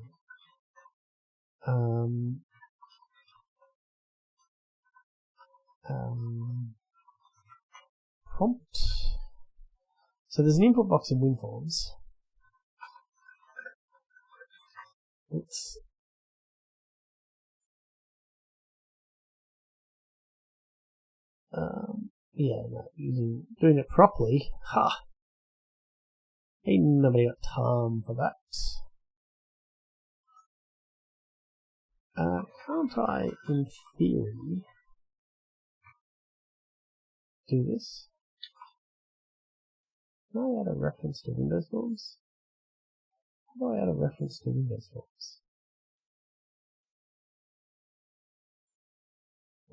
Prompt. So there's an input box in WinForms. It's yeah, no, doing it properly. Ha! Ain't nobody got time for that. Can't I, in theory, do this? Can I add a reference to Windows Forms? How do I add a reference to Windows Forms?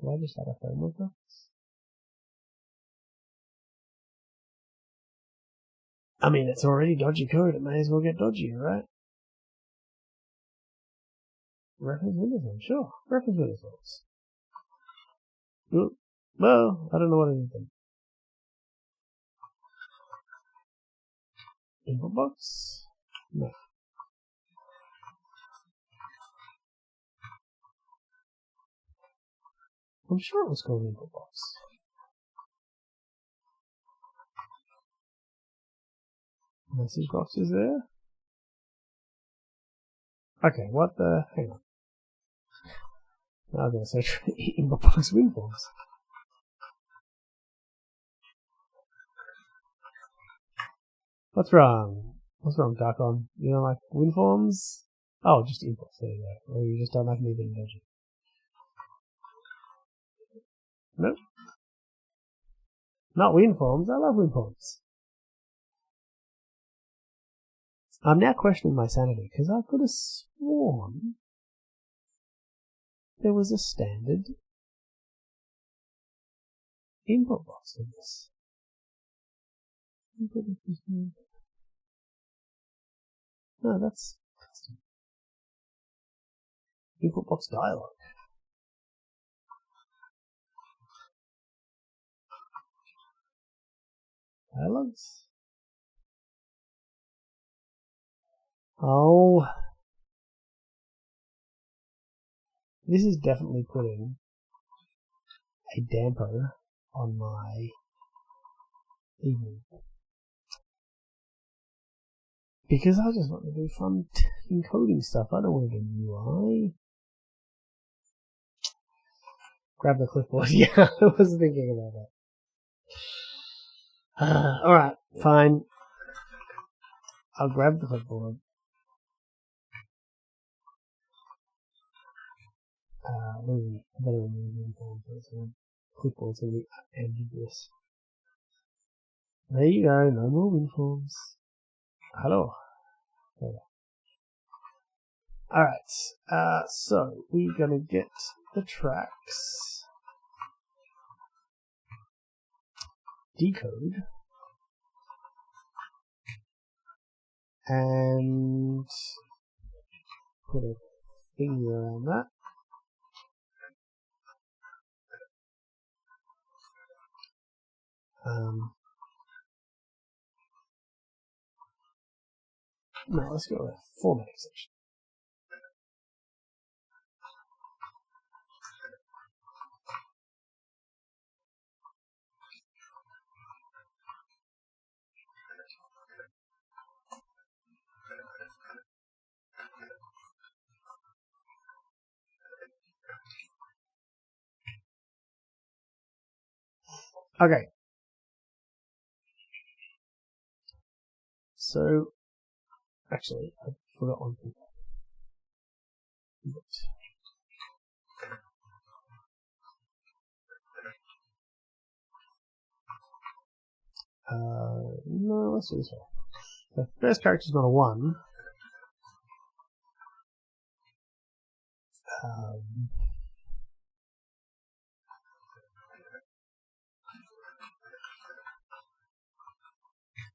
Do I just add a framework reference? I mean, it's already dodgy code. It may as well get dodgier, right? Reference Windows Forms, sure. Reference Windows Forms. Well, I don't know what it is then. Input box? No. I'm sure it was called input box. Message box is there. Okay, what the? Hang on. Now I'm going to search for input box WinForms. What's wrong? What's wrong, Darkon? You don't like WinForms? Oh, just inputs. There you go. Or you just don't like me being dodgy. Nope. Not WinForms. I love WinForms. I'm now questioning my sanity because I could have sworn there was a standard input box in this. No, that's custom. Input box dialog. Dialogs? Oh. This is definitely putting a damper on my evening. Because I just want to do fun encoding stuff. I don't want to do UI. Grab the clipboard. Yeah, I was thinking about that. Alright, fine. I'll grab the clipboard. I better remove the uniform first. Clipboard's going to be ambiguous. There you go, no more uniforms. Hello. Alright, so we're going to get the tracks. Decode. And put a thingy around that. No, let's go with format exception. Okay. So, actually, I forgot one thing. No, let's do this one. The first character is not a 1.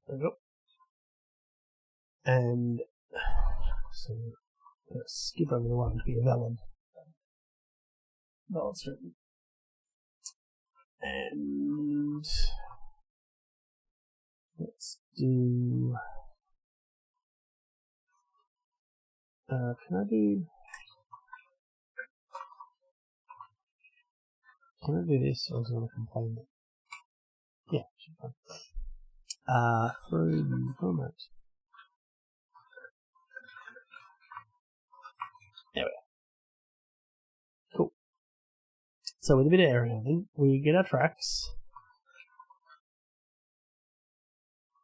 There we go. And so let's skip over the 1 to be a valid string. And let's do can I do this? I was going to complain that. Yeah, should be fine. Through the format. There we go. Cool. So with a bit of error handling, we get our tracks.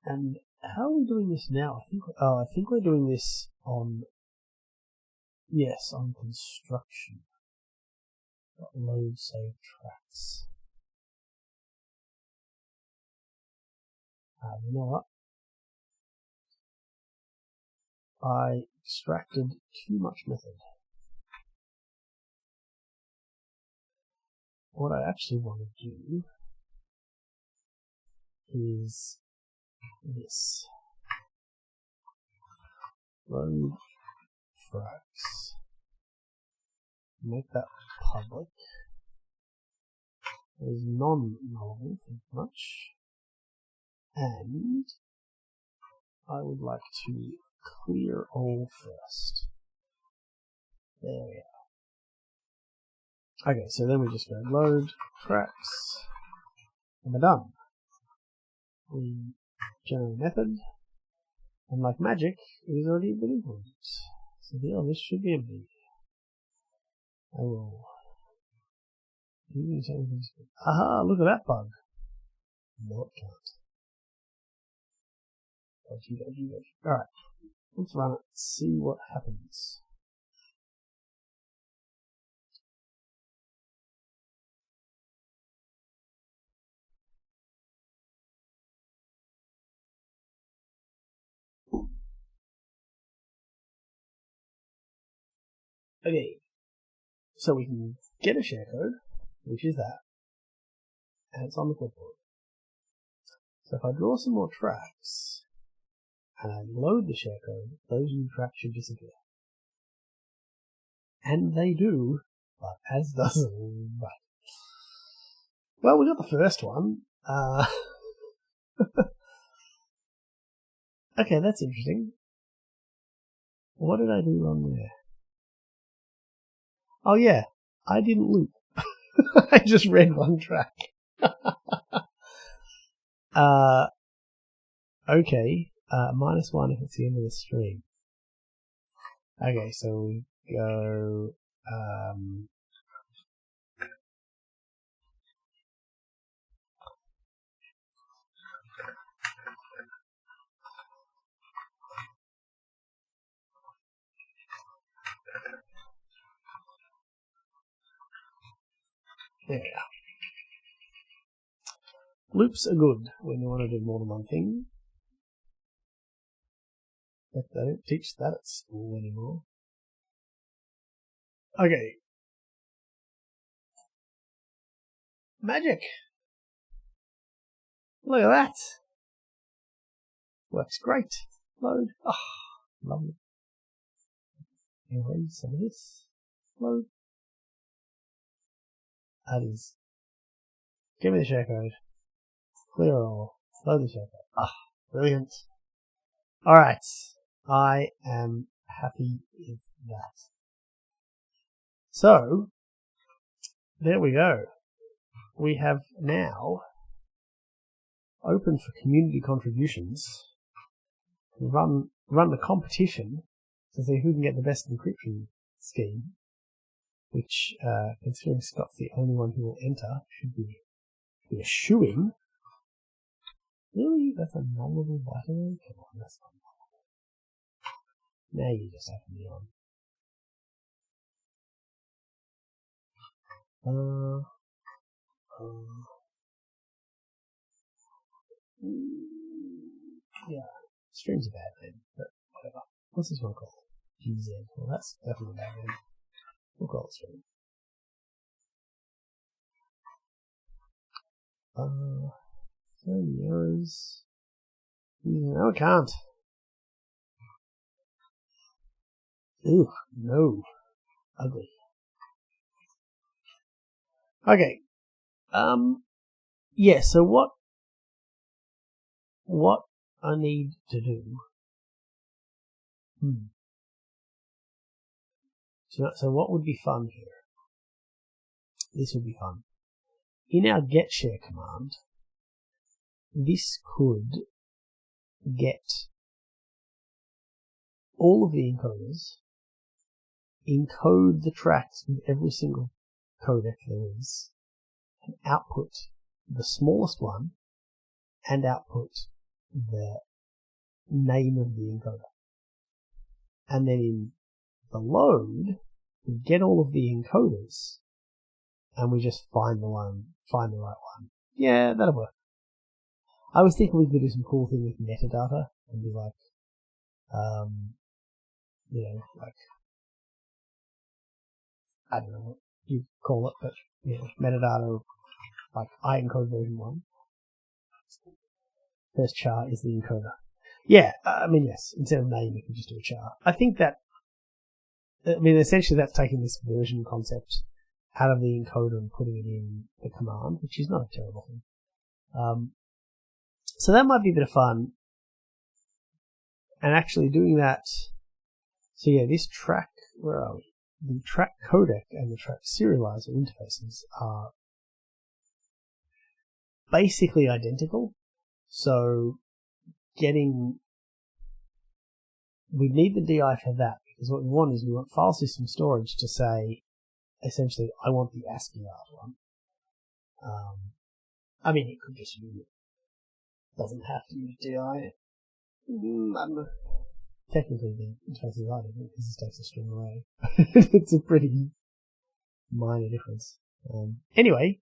And how are we doing this now? I think we're doing this on construction. Load save tracks. You know what? I extracted too much method. What I actually want to do is this. Load tracks. Make that public. There's non-null, much. And I would like to clear all first. There we are. Okay, so then we just go load tracks, and we're done. We generate a method, and like magic, it is already been implemented. So here, this should be empty. I will. Aha! Look at that bug. No, it can't. Dodgy. Alright, let's run it, see what happens. Okay, so we can get a share-code, which is that, and it's on the clipboard. So if I draw some more tracks, and I load the share-code, those new tracks should disappear. And they do, but as does the right. Well, we got the first one. Okay, that's interesting. What did I do wrong there? Oh yeah, I didn't loop. I just read one track. Okay. -1 if it's the end of the stream. Okay, so we go. There we are. Loops are good when you want to do more than one thing. But they don't teach that at school anymore. Okay. Magic! Look at that! Works great. Load. Oh, lovely. Erase some of this. Load. That is. Give me the share code. Clear all. Load the share code. Ah, brilliant. Alright. I am happy with that. So, there we go. We have now open for community contributions. Run the competition to see who can get the best encryption scheme, which, considering Scott's the only one who will enter, should be a shoo-in. Really? That's a nullable battery? Come on, that's not nullable. Now you just have to be on. Yeah, stream's a bad name, but whatever. What's this one called? GZ. Well, that's definitely a bad name. We'll call it stream. Any errors? No, I can't. Ooh, no. Ugly. Okay. Yeah, so what I need to do. So what would be fun here? This would be fun. In our getShare command, this could get all of the encoders, encode the tracks with every single codec there is, and output the smallest one, and output the name of the encoder. And then in the load, we get all of the encoders, and we just find the right one. Yeah, that'll work. I was thinking we could do some cool thing with metadata and be like, like, I don't know what you call it, but metadata, like I encode version 1. First char is the encoder. Yeah, yes, instead of name, you can just do a char. I think that, essentially that's taking this version concept out of the encoder and putting it in the command, which is not a terrible thing. So that might be a bit of fun. And actually doing that, so yeah, this track, where are we? The track codec and the track serializer interfaces are basically identical. So we need the DI for that, because what we want is we want file system storage to say, essentially, I want the ASCII art one. It could just use it. Doesn't have to use DI. I don't know. Technically, the interface is identical because this takes a string array. It's a pretty minor difference. Anyway,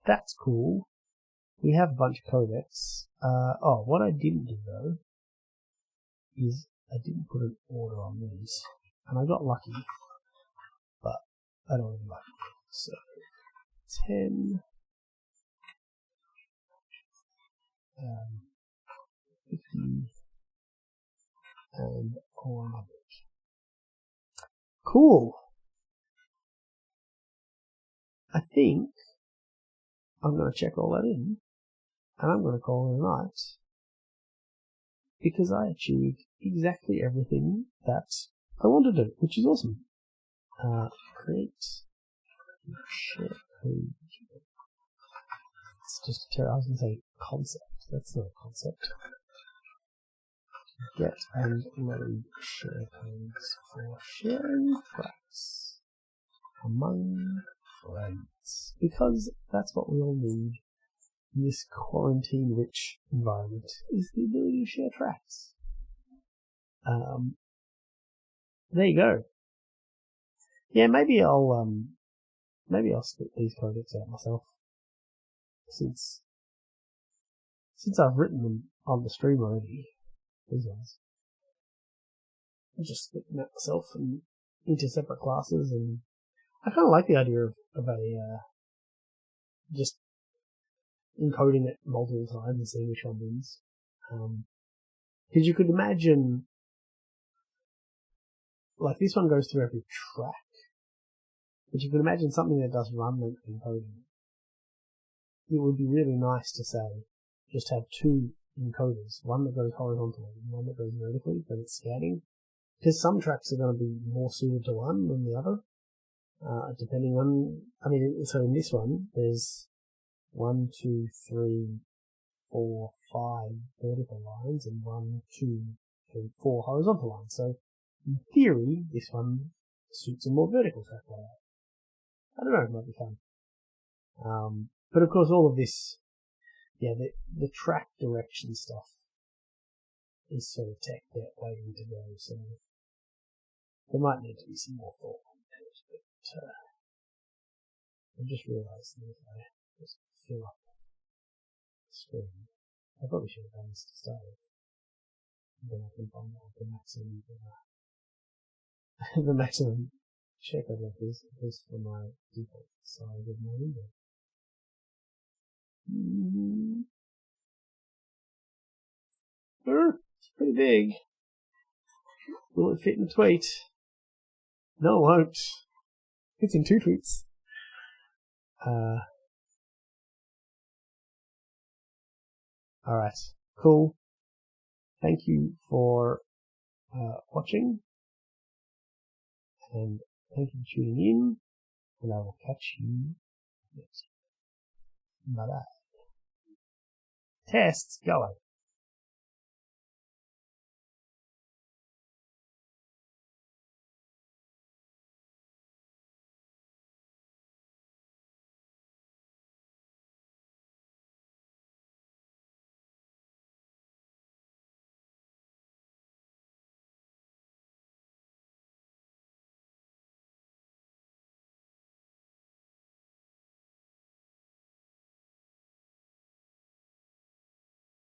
that's cool. We have a bunch of codecs. What I didn't do though is I didn't put an order on these, and I got lucky, but I don't want to be lucky. So 10, 50, and 100. Cool. I think I'm going to check all that in, and I'm going to call it a night, because I achieved exactly everything that I wanted to do, which is awesome. Create share code. It's just I was going to say concept. That's not a concept. Get and load share codes for sharing tracks among friends. Because that's what we all need in this quarantine-rich environment, is the ability to share tracks. There you go. Yeah, maybe I'll split these codecs out myself. Since I've written them on the stream already, these ones. I'll just split them out myself and into separate classes, and I kind of like the idea of a just encoding it multiple times and seeing which one wins. Because you could imagine, like this one goes through every track, but you could imagine something that does run length encoding. It would be really nice to say, just have two encoders, one that goes horizontally and one that goes vertically, but it's scanning. Because some tracks are going to be more suited to one than the other, depending on, so in this one, there's 1, 2, 3, 4, 5 vertical lines and 1, 2, 3, 4 horizontal lines. So, in theory, this one suits a more vertical track layout. I don't know, it might be fun. But of course, all of this, the track direction stuff is sort of tech debt waiting to go, so there might need to be some more thought on that, but I just realised that if I just fill up the screen, I probably should have done this to start with. Then I can find out the maximum the maximum check I'd like is for my default size of my window. It's pretty big. Will it fit in a tweet? No, it won't. It's in 2 tweets. Alright, cool. Thank you for watching, and thank you for tuning in, and I will catch you next time. Bye bye. Tests going.